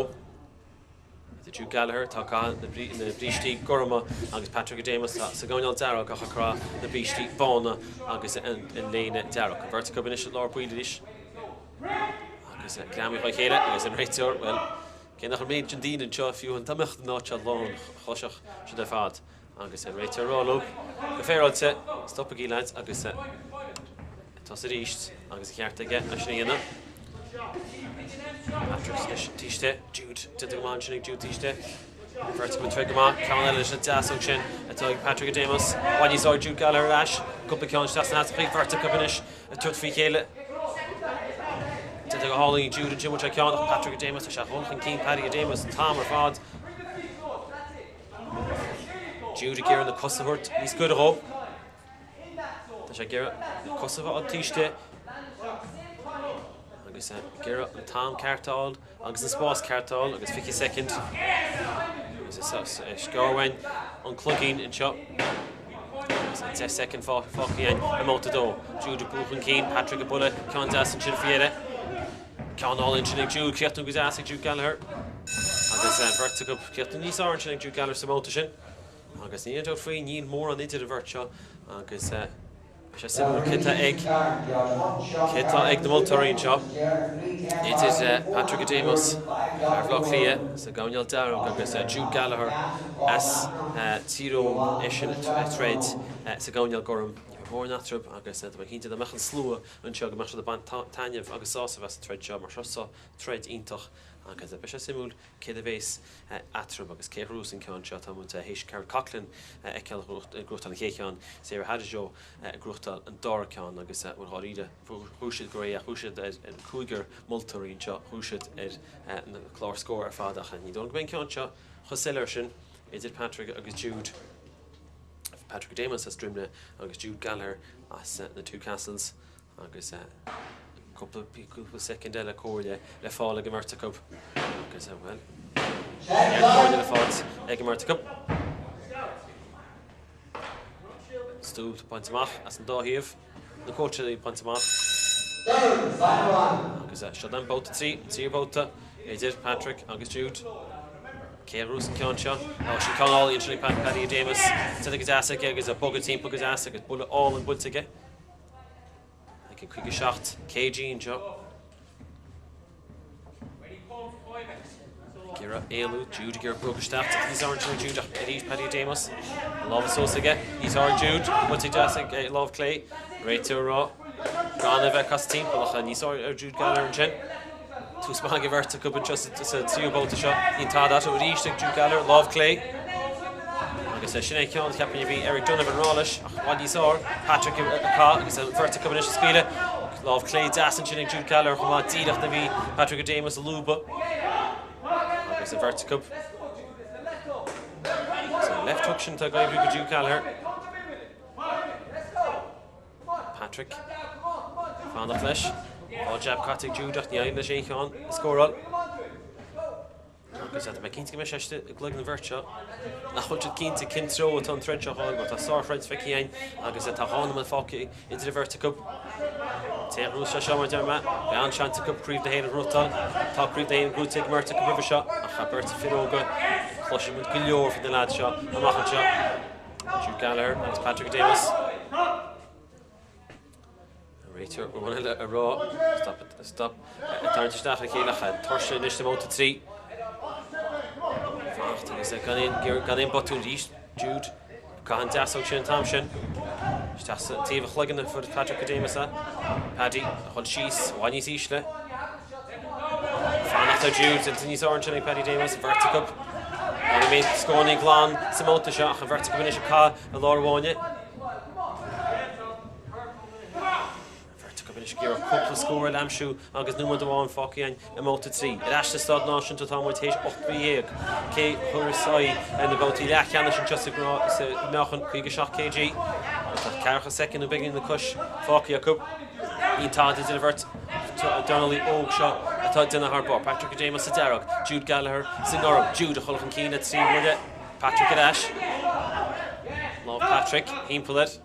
the Jude Gallagher tá na brístí gorma agus Patryk Adamus sa gáineáil Darog a chacrá na brístí bána agus in léine Darog vertical initial lár buidiris agus gramú chu chéile agus an réitir well Cé nach méid an dín an seo fiú an tamach náte lán choiseach si de fad agus réitir ráló go féráilte stoppa í leid agus tá sa ríist agus cheart aige a sníana Patryk tíiste Jude tuán sinnig Jude tíiste vertical tre go ceann eile na dasog sin atá Patryk Adamus bhain níosá Jude Gallagher leis cúpla ceann na vertical finish a tut fao chéile go hálaí Jude an sin muid ceann Patryk Adamus a se chulchan cín Paddy Adamus an tam ar fád Jude ggéir na cosahort níos go ará Tá sé ggéir na cosah an tíiste agus ggéir an tam ceartáil agus an spás ceartáil agus 50 second agus scáhain an clogín in seo 10 second fáci a móta dó Jude a buchan cín Patryk a bula ceann das an sin fiire Ceann all in sin Jude ceatú go as Jude Gallagher agus vertical ceatú níos áin sin Jude Gallagher sa móta sin agus ní dó faoi níl mór an idir a bhirt seo agus Bheis simú Citta ag na Multarín seo. It is Patryk Adamus, Lochlia, so Gonial Darrow, agus Jude Gallagher, as Tiro Ishin Thread, so Gonial Gorham. More natrub, agus the Mahinte the Machan Slua, and Chug Mash the Band Tanya, agus Sauce of us thread job, Marshosa, thread Intoch, agus the Bishop Simul, Kidavase, Atrub, agus K. Roos and Con Shot, and Hish Carol Coughlan, Ekel Gruchtal Haghighat-Jo, Sara Haghighat-Jo, Gruchtal and Dornálaíocht, agus with Horida, Hushid Greya, Hushid and Cougar, Multarín shot, Hushid and the Clor score Fadach, and you don't go in Con Shot, Hoselertion, is it Patryk, agus Jude. Patryk Adamus as Drimnagh, agus Jude Gallagher as the two castles, agus couple of second le Courtney le fall ag Merta Cup, agus well, Courtney le fall ag Merta Cup. Stu point amach as an dáhíomh, na coach point amach. Agus shot them both three both idir Patryk agus Jude. K. Roos and Concha. She can all initially Paddy Adamus. So the Gazasik is a bugger team, bugger Gazasik, it's bullet all in Bultige. Like a quick shot, KG and Joe. Gira Elu, Jude, Gira Brugestaft. These aren't Jude, Eddie Paddy Adamus. Love Sosige. These are Jude, Bultige Gazasik, Love Clay. Right to Raw. Gana Vekas team, and these are Jude Gallagher and Jen. Two smag of Verta Cup and just to see about the shot. In Tad that would each Jude Gallagher, Love Clay. Like I said, Sinead Keown, Captain V, Eric Donovan Rollish, what you saw, Patryk Verta Cup and Spila, Love Clay, Das and Sinead Jude Gallagher, Hamad Didach the V, Patryk Adamus, Luba. Like I said, Verta Cup. So left hook to go Jude Gallagher. Patryk. Found the flesh. All jab Cattig Jude at the Irish Aicon, score all. Because at the McCann Mish, a glug in the virtue. Nachot keen to kin throw it on thread shot, but a sore friends Vicky, because at a Hanuman Falky into the vertical. Take Russia Shammer Dermat, Ban Chance Cup, Preve the Hail of Rutan, Top Preve the Hail, Good Take Merta River shot, a Berta Firoga, flushing with Gilford for the lad shot, a Machan shot. Jude Gallagher, and Patryk Adamus. Rater, we're going to a raw. Stop. Turn to Staff, Gallagher, Torsha initially out to 3. Gone in bottom east, Jude. Cahan Dasso Chin Thompson. Stas Tiva Hluggin for Patryk Adamus. Paddy, Hol Shees, Wany's Ishle. Fan after Jude, and Denise Orange and Paddy Adamus, Verticup. Enemy scoring Glan, Samota shot, and Verticup in Ishaka, and Laura Wanya. Gear a couple of score Lamshu, August Numa Dewan Focky and Emota 3. It actually started Nation to Tom with H. Ochbieg, K. Hursai, and about Ilakianish and Justin Melchan, Quigashock KG. Carcha second and big in the Kush, Focky a cup. Ian Todd is divert to Dornálaíocht shot. I thought dinner hard ball. Patryk Adamus Darragh, Jude Gallagher, Sinora, Jude, Hulchan Keen at 3 with it. Patryk Adash. Love Patryk, Himpel it.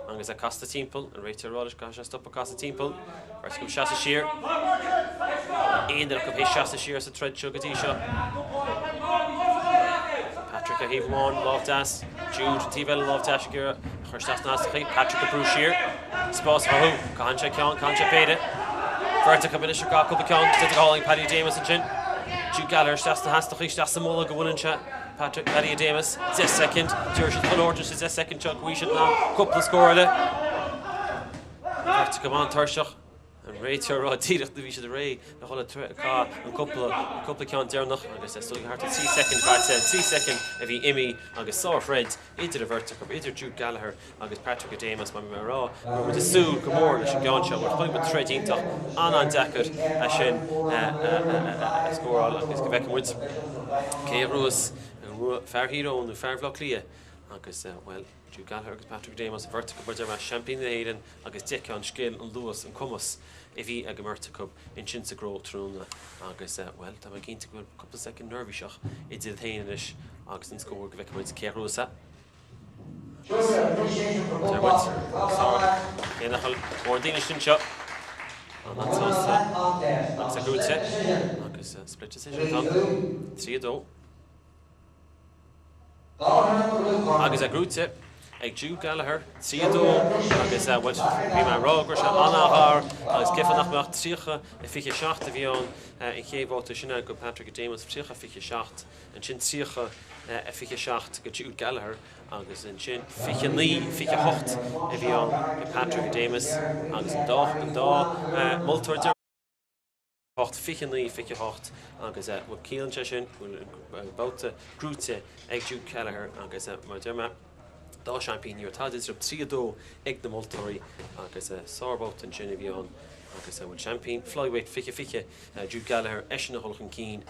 Angus a Costa Temple and Rachel Rollish got just up a Costa Temple. First come Shasta Shear. Ended up his Shasta Shear as a thread Chugadisha. Patryk a Heave 1, Love Das. Jude, Tivel, Love Dash Gira. Hurstas Nastaki, Patryk a Bruce Shear. Spots for who? Concha Khan, Concha paid it. Vertica Minister Gakko Becon, did the calling Paddy Adamus and Chin. Jude Gallagher, Shasta Hastaki, Shasta Mulla, go in chat. Patryk, Paddy Adamus, this second. George Origins is this second chuck. We should now couple of score it. Vertica on Tershach. And Rachel Rodidach the Visha the Ray, the whole car, and couple of count Drimnagh. I guess that's still hard to 3 second. Bad said 3 second. If he Imi, I guess saw Fred into the vertical, into Jude Gallagher, I guess Patryk Adamus, my raw. With the Sue, Gomor, the Shigancha, we're playing with thread into on Deckard, Ashen, score all. I guess Quebec Woods, K. Roos, Fair Hero, and Fair Vloclia. I guess well. Jude Gallagher, Patryk Adamus, vertical, but they're Champagne the Hayden, I guess Dick on Skill and Lewis and Cumus. If he a Gamerta Cup in Chinsa Grow through I guess well, I'm keen to go a couple of second nervy shot. It's the Haynish, Augustin score, Quebec Woods, K. Rosa. Sara, Ordinish shot. And that's a good set. I guess split decision. 3 though. I guess a good set. ag Jude Gallagher, Tíadó, agus bhaid bhí mar rágur se anachar, agus gifan nach trícha I fiche seacht a bhíán I chéhváta sinna go Patryk Adamus trícha fiche seacht, an sin trícha a fiche seacht go Jude Gallagher, agus an sin fiche ní, fiche hocht a bhíán go Patryk Adamus, agus an dá multóir hocht fiche ní, fiche hocht, agus bhfuil cílan se sin, bhfuil báta grúte ag Jude Gallagher, agus mar derma dá champíní ar táid rub tríadó ag na multóirí, agus sábát an sin a bhíán, agus bhfuil champín flyweight fiche Jude Gallagher eisina holchan cín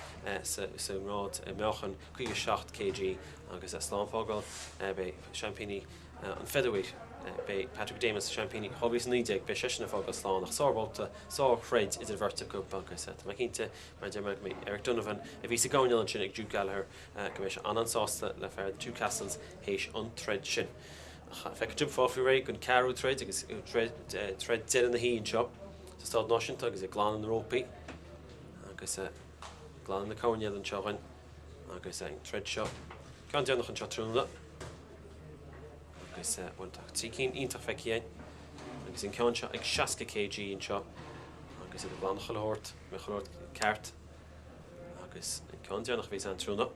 sa rád meochan 57 kg, agus sláánfágáil be champíní an featherweight be Patryk Adamus champíní hobbies nídeag be seisina fágáil slán nach sábáta sá Fred idir bhirrta go agus má cinnte mar dearmid mé Eric Donovan a bhí sa gáineil an sin ag Jude Gallagher go méis an ansásta le fear two castles héis an thread sin. Feic jump fáfiú ré gon carú thread agus thread dead in na híín seo. Stad náisiúnta agus glán an rópaí agus glán na cáineal an seohain agus thread seo. Ceann dearnach an seo trúna agus bhaintach tícín ionintach feicíin agus an ceann seo ag 60 kg an seo agus iad glánach a lehort me chalórt ceart agus an ceann dearnach bhís an trúna.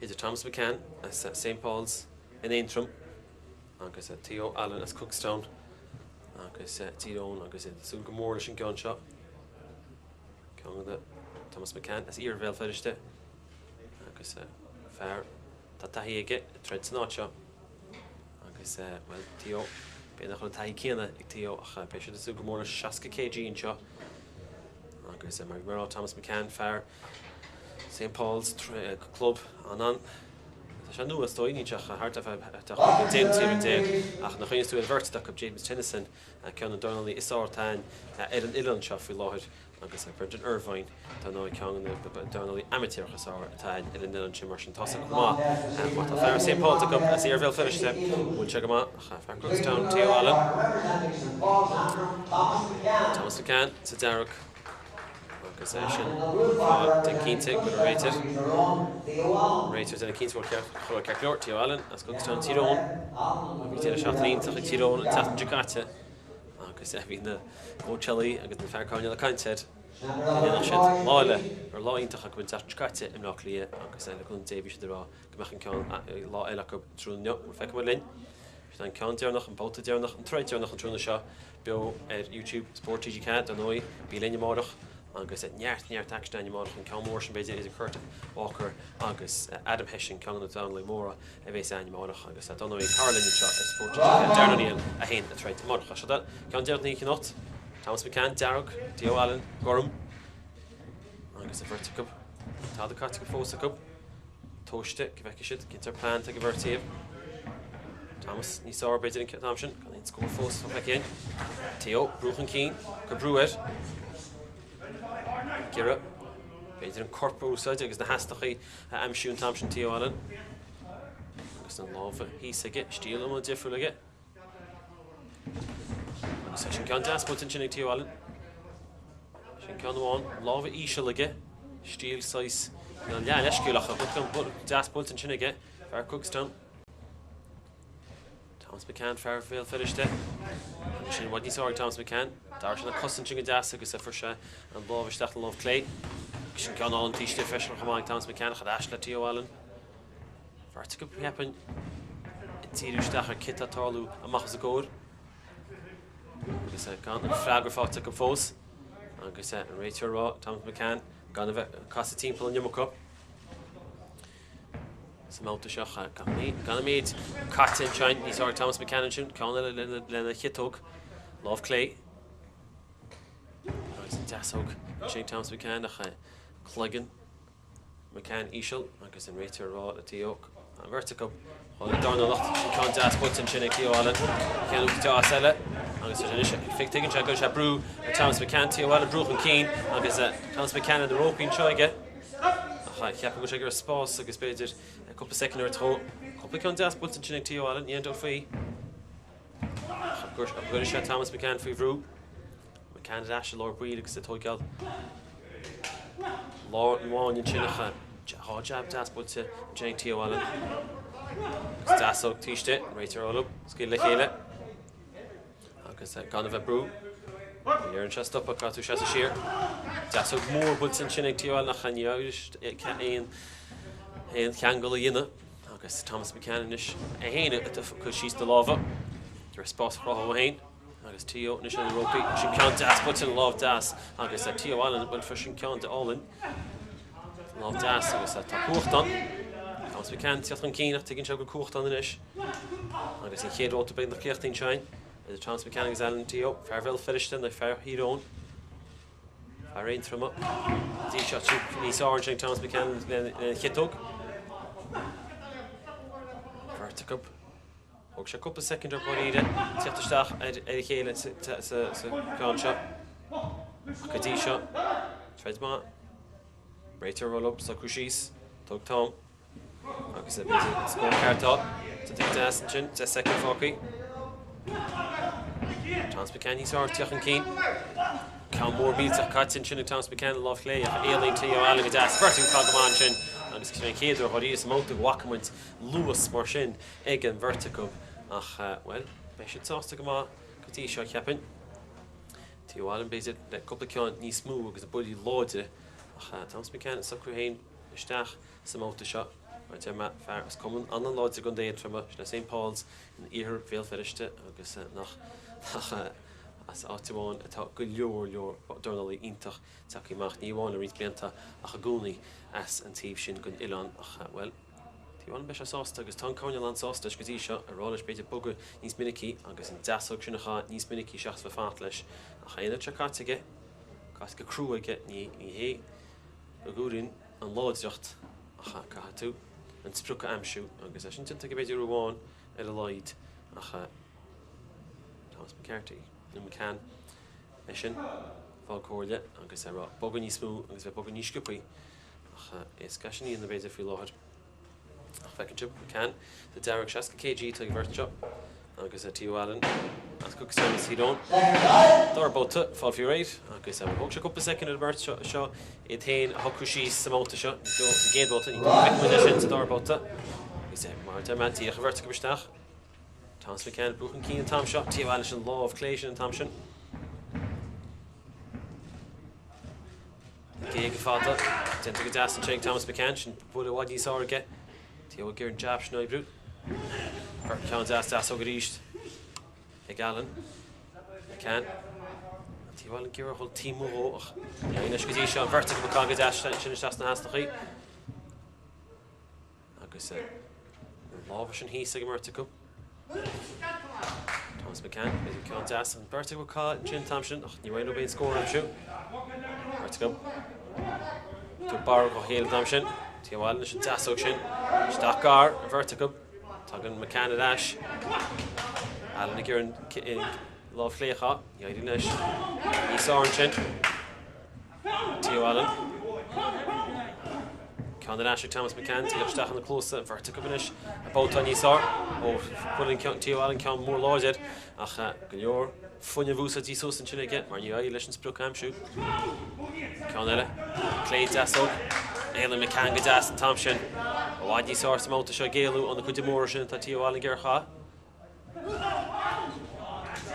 Idir Thomas McCann as St. Paul's in Aintrum agus Theo Allen as Cookstown agus Tyrone agus sú go mór sin ceann seo. Ceann Thomas McCann as Iarvel feriste agus fear tá taí aige treid san áit seo agus well Theo be nach an taí céanna ag Theo ach be sé sú go mór 60 kg an seo agus mar Thomas McCann fear St. Paul's club an Tá sé nua stoíteach a hart déimtíir ach nach chuinú bhirteach ab James Tennyson cean an Dornálaí isáirtáin an Ilan seo faoi láthir agus Brendan Irvine tá ná cean Dornálaí amatíorchas átáin an Ilan sin mar sin tosa go má tá fear St. Paul go as Iarvel feriste bhfuil se go má fear Cookstown Theo Allen Thomas McCann sa Derek agus sin den cínte go réitir in a cínte chola cearcleoir Theo Allen as Cookstown Tyrone bhí tíana seachtlíonnta Tyrone an tatan Jakarta agus bhí na óchelí agus na fearcáine le caiintead sin láile ar láiontacha go tatan Jakarta im nach lia agus le chun David de rá go mechan ceann lá eile go trúnne feic mar linn an ceann dearnach an bóta dearnach an treid dearnach an trúna seo beo ar YouTube Sport TG an nói bí léine márach agus neart Aicsean mar an ceamór sin beidir is Courtney Walker agus Adam Heshin ceann na Downley Móra a bheits animárach agus donnaí Carlin seo Sport Darnaíon a héin a treid marcha se ceann deartnaí cinot Thomas McCann, Darragh, Theo Allen, Gorham agus a bhirrta go tá a caite go fósa go tóiste go bheice siad gintar plán a go bhirtíomh Thomas ní sáir beidir an ceam sin gan íon scór fós fa feicéin Theo brúchan cín go brúir Gira, beidir an corpú úsáid agus na heastachaí amisiún Thompson Theo Allen agus an láfa hís aige, stíl am difriúil aige agus sin ceann deaspót an sin ag Theo Allen sin ceann amháin láfa íseal aige, stíl sais an lean eisciúlacha chun deaspót an sin aige fear Cookstown Thomas McCann fear féil feriste sin bhaid níos áir Thomas McCann dar sin a cosan sin go deas agus a frise an lábhaisteach an lámh clé sin ceann an tíiste feisiir chamáin Thomas McCann chad eis le Theo Allen bhirrta go heapan i tíúisteach ar kit atáú amachchas a góir agus gan an freagur fáte go fós agus an réitear rá Thomas McCann gan a bheith casa timppla an Yumucup sa máta seach gan méid catain sein níos áir Thomas McCann sin ceanna lena chitóg lámh clé agus deasóg sin Thomas McCann a chluigean McCann íseal agus an réitear rá a tíoch an bhirrta go hála Dornálaíocht sin ceann deaspót an sin ag Theo Allen ceann deas eile agus fictigann se go se brú a Thomas McCann Theo Allen brúchan cín agus Thomas McCann an Rópín seo aige cheap go sé gur spás agus beidir cúpla second tro cúpla ceann deaspót an sin ag Theo Allen íon dó faoi gur sé Thomas McCann faoi bhrú McCann eis a lár bríd agus a tógáil lá an bháin an sinnacha jab deaspót an sin ag Theo Allen Dasog tíiste, réitir olub, skill le chéile. Agus gan bheith brú. Níor an se stoppa catú se a siar. Dasog mór bud san sinnig tíáil nach chaneáist éon cheangal a dhéine. Agus Thomas McCann is a héine chu síos de lábha. Tar spás chráth hain. Agus tío na sin rópi sin cean das bud an láb das. Agus tíáil bud fir sin cean de álinn. Láb das agus tá Courtney. Thomas McCann tíocht an cíineach tuiginn se go Courtney inis. Agus in chéad óta beag nach cléachtaín sein. Is Thomas McCann agus Alan tío. Fearhfuil firistin na fear hírón. Fear réon truma. Dí seo níos áirn Thomas McCann chitóg. Verticub. Ook se couple second op ide. Tíocht isteach chéile sa gan seo. Go dí seo. Treid má. Réitir roll up sa cruisís. Tug Tom. Agus scór cartá. Tá das sin, tá second fácaí. Thomas McCann níos áirteach an cín. Cá mór bíteach catin sin Thomas McCann láh lé a éalainn tí ó ealainn das. Verting cá gomáin sin. Agus mé chéidir chuirí is móta wacamuint luas mar sin ag an verticub. Ach, well, bé sé tásta go má go dtí seo cheapin. Tí ó ealainn béidir le cúpla ceann níos smú agus a budí láide. Ach, Thomas McCann is sacrú hain isteach sa móta seo. Mar te ma fear is cumann anna láide gon déad troma le St. Paul's in ihir féal feriste agus nach as áitimáin atá go leor Dornálaí ítach tací mach níháin a rít blianta ach a gúnaí as an tíobh sin gon Ilan ach well tíháin beis a sásta agus tá cáine land sásta go dtí seo a rális beidir bugu níos minicí agus an dasog sinnacha níos minicí seachas fa fát leis ach aine tre cátige cás go crúige ní hé a gúrin an láideocht ach catha tú an sprucha amsú agus sin tinta go beidir ruháin a leid ach Thomas McCarthy na McCann sin fáil cóirle agus rá bogan níos smú agus bheith bogan níos sciúpaí ach is gaisina íon na beidir faoi láthir ach fecinn tib McCann the Derek 60 kg tuig bhirteo agus tíú Allen as Cookstown is hídón dar bóta fáil fiú réid agus thug se cúpla second a bhirt seo i tain a thug síos sa móta seo géad bóta ní bhfuil sin sa dar bóta agus mar de mantí a bhirta go beisteach Thomas McCann buchan cín an tam seo tíú Allen sin láh clé sin an tam sin Gé go fáda tenta go deas an tréig Thomas McCann sin bud a bhaidí sáige tíú gur an jab sin brú ceann deas ó go ríist ag Allen McCann tíú Allen gur hol tímú óach inis go dtí seo an bhirrta go cá go deas sin is na hasnachaí agus lábhar sin híos ag marrta go Thomas McCann beidir ceann deas an bhirrta go cá sin tam sin ach ní bhfuil béon scór an siú Vertigo. To bar go héal dam sin. Tí bhil sin deasóg sin. Staach gar vertigo. Tugann McCann a dash. Allen gur an láh lécha. Iaidir leis. Níos áirn sin. Tí Allen. Ceann a dash Thomas McCann. Tí staach an na clósa vertigo finis. A bóta níos áir. Ó chulinn Tí Allen ceann mór láidead. Ach go leor. Funne bhúsa dí sós an sinna get, mar ní leis an spruch amsú. Ceann eile. Cléad deasóg. Éile McCann go deas an tam sin. A bhaid níos áir sa móta seo géalú an na chuide mór sin tá Tí Allen gur chá.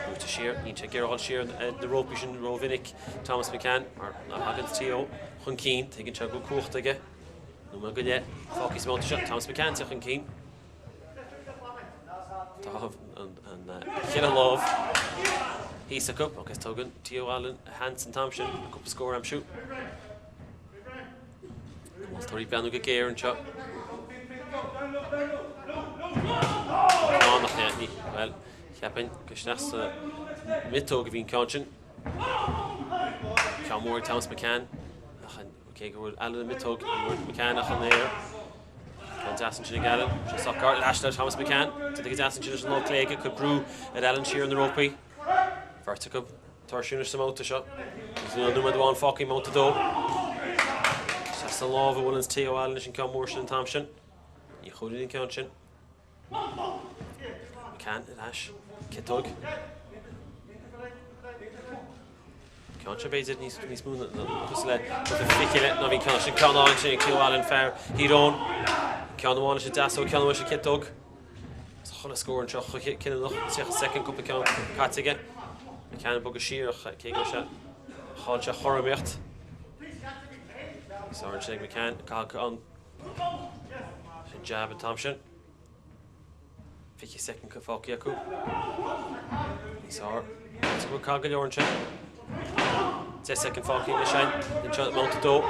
Búta siar, ní te gur hall siar na rópi sin róvinnic Thomas McCann, mar na hagan Tí chun cín, tuigeann se go cuachta aige. Nó má go le, fácií sa móta seo, Thomas McCann te chun cín. Tá an chin a láh. He's a cup, agus tugann Tí Allen a hands an tam sin, a cúpla scór am siú. Bhil tuirí beanú go géir an seo. Nach ní, well, cheapin, go sneas mitóg a bhín ceann sin. Ceann mór Thomas McCann. Go bhfuil Allen mitóg, McCann ach an éir. Ceann deasan sin ag Allen. Se sacr leis le Thomas McCann. Tá go deasan sin an lá cléige, chu brú at Allen siar na rópaí. Vertigo, tarsúna sa móta seo. Is nu numad bháin fácaí móta dó. Se sa lábh bhfuil an Tí Allen sin ceann mór sin an tam sin. Ní chuirí an ceann sin. McCann a leis. Citóg. Ceann se béidir níos múna agus le fiiciile na bhí ceann sin ceann áin sin ag Tí Allen fearr hírón. McCann is a Dasso, McCann is a kid dog. It's a whole score and Chuck, killing the second cup of Katige. McCann bug a sheer, Kegosha, Hodja Horamicht. Sara McCann, Gallagher on. Jab and Thompson. 52nd Kafokiaku. Sara. Let's go Haghighat-Jo. 2nd Foki in the shine. Then John Mount Do.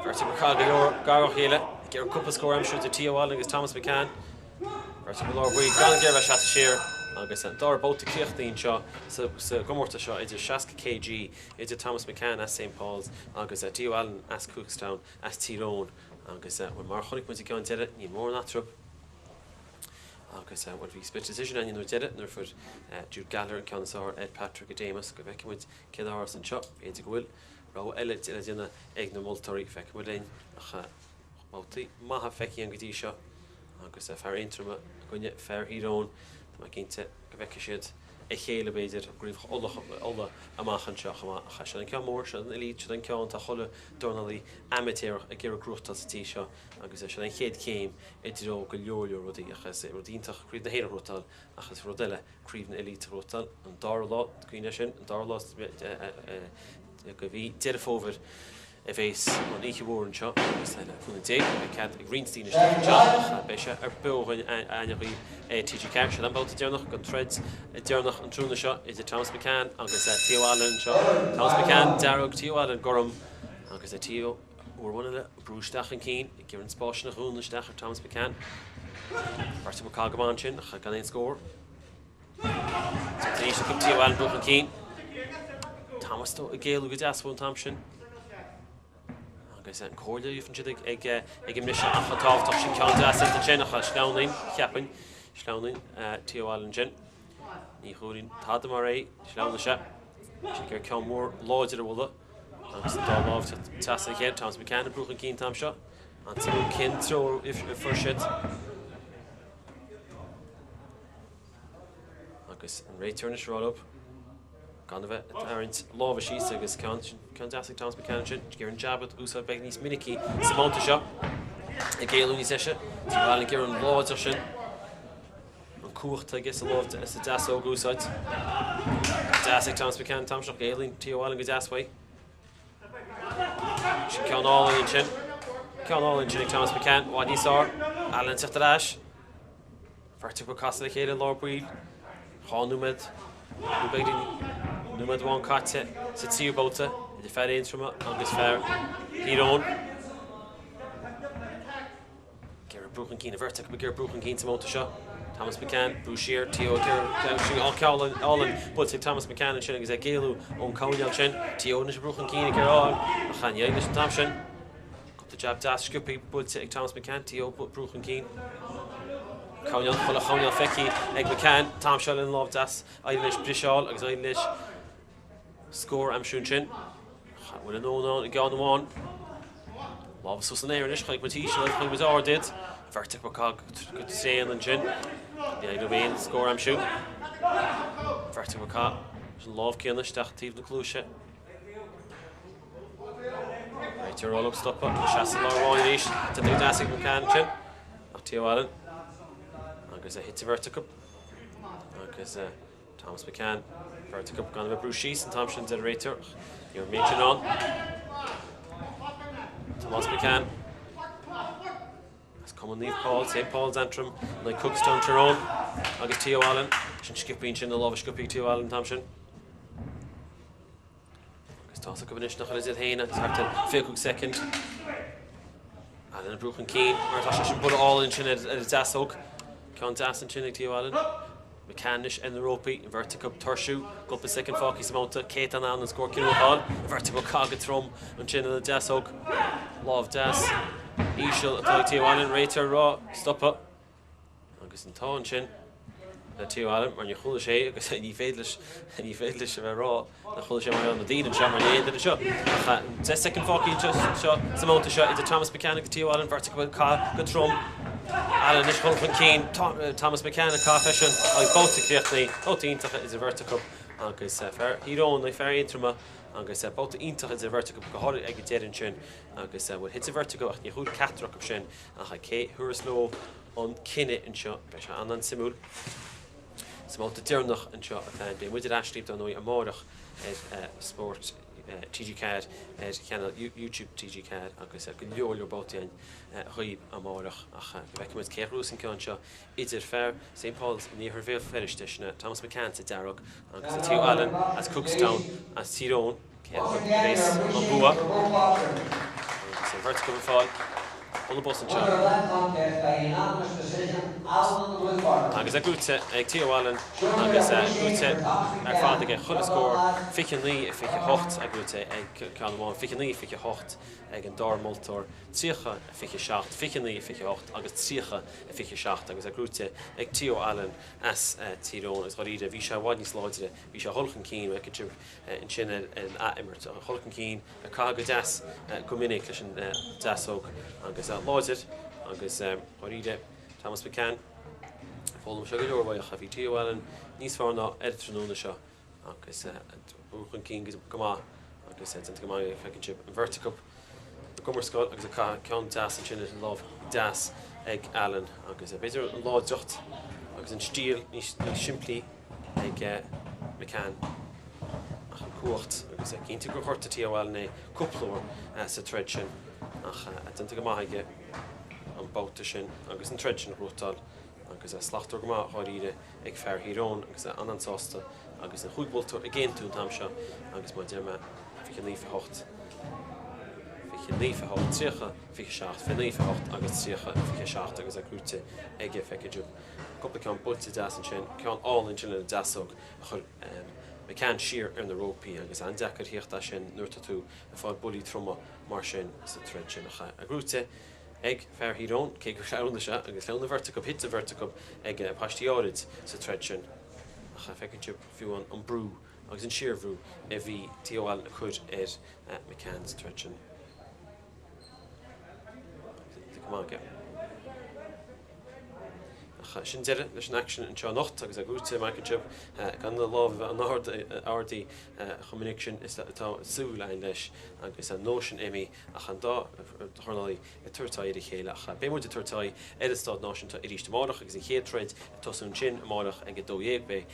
First to Haghighat-Jo, Garrochile. Get a couple score, I'm sure the Tia Walling is Thomas McCann. First to Lord Wee, Gallagher, shot to sheer. Agus an dar boat to Clodagh seo sa gomórta seo idir 60 kg idir Thomas McCann as St Paul's agus a Dio Allen as Cookstown as Tyrone agus when mar chonig muid go an did it ní mór natrub agus what we split decision and you know did it nor for Jude Gallagher and Councillor Ed Patryk Adamus go back with Kidars and shop it's good ro elit in a dinner egg no multari fek with in multi maha feki and gidi seo agus a fair interim gonya fair hero McCann go bheice siad a chéile beidir gríomh ola amachchan seo chaise an ceamór se an elite se an ceann tá chola Dornálaí amateur a ggéar grúchtal sa tí seo agus se an chéad céim idiró go leorleor rudí achas rudíntaach críomh na héad rótal achas rodile críomh na elite rótal an dar lá cuine sin an dar lá go bhí dead fóver a bhés an íchibhór an seo agus chun dé cad Greenstein is seo béise ar beoin ainaí TG Cash an bouta dearnach go threads dearnach an trúna seo is Thomas McCann agus Tio Allen seo Thomas McCann Darragh Tio Allen gorum agus Tio uair bhaile brúisteach an cín I gceann spáis na chuúna isteach ar Thomas McCann Barta go cágamán sin a gan éon scór Tríos go Tio Allen brúch an cín Thomas tó a géalú go deasbún Thompson agus an cóirle ifan siad ag imnisio achatáh tá sin ceann deas inta sin a slánainn cheapainn Slánainn Tio Allen sin ní chuúrin táda mar é slána se sin gur ceann mór láidir a bhla agus dá láh teas a chéad Thomas McCann brúch an cín tam seo an tú cin tro if for siad agus an réitearnis rád up gan bheith arint lábh síos agus ceann deas Thomas McCann sin gur an jabbat úsá beag níos minicí sa mánta seo I géalú níos eise Tio Allen gur an láidir sin Courtney gets a lot as a das all goes out. Das Thomas McCann, Tom Shop, Daly, Tio Allen goes das way. She can't all in chin. Can't all in chin, Thomas McCann. What he saw, Allen took the dash. Vertical cost of the kid, Lord Breed. Hall Numed. Numed one cut it. Sits you about it. The fair ends from it. On this fair. He don't. Get a broken keen. A vertical, but get a broken keen to motor shot. Thomas McCann, Bouchier, Tio, all in, but Thomas McCann and Shinning is a Galu on County Chin, Tio is a broken keen, and Gerard, Achan Yaglish and Thompson. Got the jab dash, Scoopy, but Thomas McCann, Tio, but broken keen. County full of County Fecky, Egg McCann, Tom Shell in love das, Eilish Brishall, Eilish score, I'm shooting chin. With a no, go on the one. Love Susan Irish, like Matisha, like was our did. Vertical cog, good to say, and chin. The idea being score, I'm shooting. Vertical cog, love Killish, Dachtiv, the clue shit. Right, you're all up, stop up, Chassis Law Royalish, to do Dassig McCann, chin. Not Tio Allen. Agus hits a vertical. Agus Thomas McCann, vertical, gone with Bruce Shees and Thompson generator. You're mentioned on. Thomas McCann. Come leave Paul, St Paul's Antrim, like Cookstown Tyrone, agus Tio Allen, sin skipping sin the love skipping Tio Allen Thompson. Agus toss a combination nach is it Haina, start to Cook second. Allen a broken keen, or Tasha should put it all in chin at his ass hook. Count ass and chin like Tio Allen. McCannish and the ropey, vertical Turshu, go up the second Foky's mounta, Kate and Allen score Kilo Hall, vertical Cog thrum and chin of the Das hook. Love Das. Ishal apply Tio Allen, Rater Raw, stop up. Agus an tá sin na Tio Allen, mar ní chuala sé agus ní féadlis a rá na chuala sé mar an na dín an seo mar éad an seo. Te second Foky seo sa mánta seo idir Thomas McCann agus Tio Allen, vertical cá go trom. Allen is chuil fan cín, Thomas McCann a cá fesin agus bóta Courtney, ó tíntacha is a vertical. agus fear hírón na fear intrama agus bouta ítach is a vertigo go háir ag déan sin agus bhfuil hit a vertigo ach ní chuúd catrach sin a cha cé thuras ló an cinenne an seo be se an simú. Smáta Drimnagh an seo a bhein bé muidir eslíb don nóí amárach sport TG Cad cheanal YouTube TG Cad agus go leor bátaíon chuoib amárach ach bheith muid céhrús an ceann seo idir fear St. Paul's ní ar bhéal feristeisna Thomas McCann sa Darragh agus a Tío Allen as Cookstown as Tyrone rééis an bua agus an vertigo fáil on the bus and shot. Agus a gúte ag Tío Allen agus a gúte ar fád ag chud a scór ficin lí a fiche hocht a gúte ag Calmán ficin lí fiche hocht ag an dar multor tríocha a fiche seacht ficin lí fiche hocht agus tríocha a fiche seacht agus a gúte ag Tío Allen as Tyrone is choíide bhí se bhaid níos láidre bhí se holchan cín ag tib in sin an aimmert a holchan cín a cága das go minic leis an dasóg agus láidir agus choíide Thomas McCann fólam se go leorhaich a bhí Tío Allen níos fearr ná editrúna seo agus búchan cín go má agus go má fecinn chip an verticup Gomarscott agus a ceann das an sinne láh das ag Allen agus beidir an láideocht agus an stíl níos siimplí ag McCann ach an cuacht agus cinnte go chuirta Tío Allen é cúplóir sa treid sin ach go maithaige an báta sin agus an treid sin rútáil agus slachtar go maith háiríide ag fear hírón agus an ansásta agus an chuúgbultú a géintú tam seo agus má dearma ficin lífa hocht ficin lífa hocht tríocha fiche seacht fin lífa hocht agus tríocha fiche seacht agus a grúte ag feiceú coppla ceann bulte das an sin ceann álann sin le dasóg a chur McCann siar ar na rópaí agus an dechar hiochtta sin nuirta tú a fáil bulí troma mar sin sa treid sin a grúte ag fear hírón cé gur leanna se agus leanna verticup hit a verticup ag pastíáid sa treid sin a feiceú fiú an brú agus an siarhrú a bhí Tío Allen a chud ar McCann's treid sin. Sin deire leis an action an seo nocht agus a gúte microchip gan na láh an ádaí chomunic sin is atá súlain leis agus an nóisian imi a chan dá thornaí i tuairtáid i chéile a bé muid tuairtáid Edistad náisiúnta i ríiste máach agus in chéadtreid tosún sin máach ag go dóhéag bé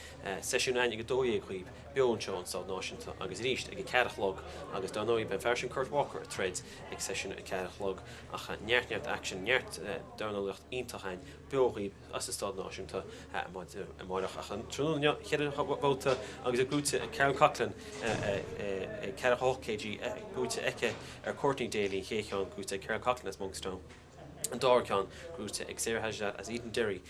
seisiúnain ag go dóhéag chuoib beon seo an stád náisiúnta agus ríist ag ceadachlog agus dá nóí ben fersin Kurt Walker treid ag seisiún ag ceadachlog a neart action neart Dornálaíocht iontachain beoghíb as a stád náisiúnta máach a chan trúne chéidir bóta agus a gúte Coughlan ceadach kg gúte eice ar Courtney Daly chéán gúte Coughlan as Monkstown. An dáir ceann grúte ag Haghighat as Edenderry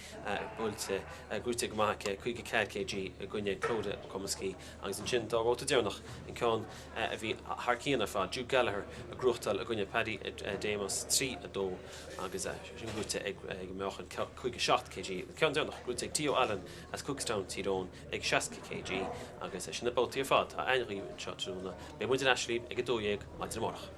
builte grúte go maithe 5 kg a gcuine Clodagh McComiskey agus an sin dábhóta dearnach in ceann a bhí Harcíanna fá Jude Gallagher a grúchtal a gcuine Adamus 3 a dó agus sin grúte ag meochan 5 kg. Ceann dearnach grúte ag Tío Allen as Cookstown Tyrone ag 60 kg agus sin na bótaí a fad a einriú seo trúna. Bé muidir eslíb ag a dóhéag maidir marach.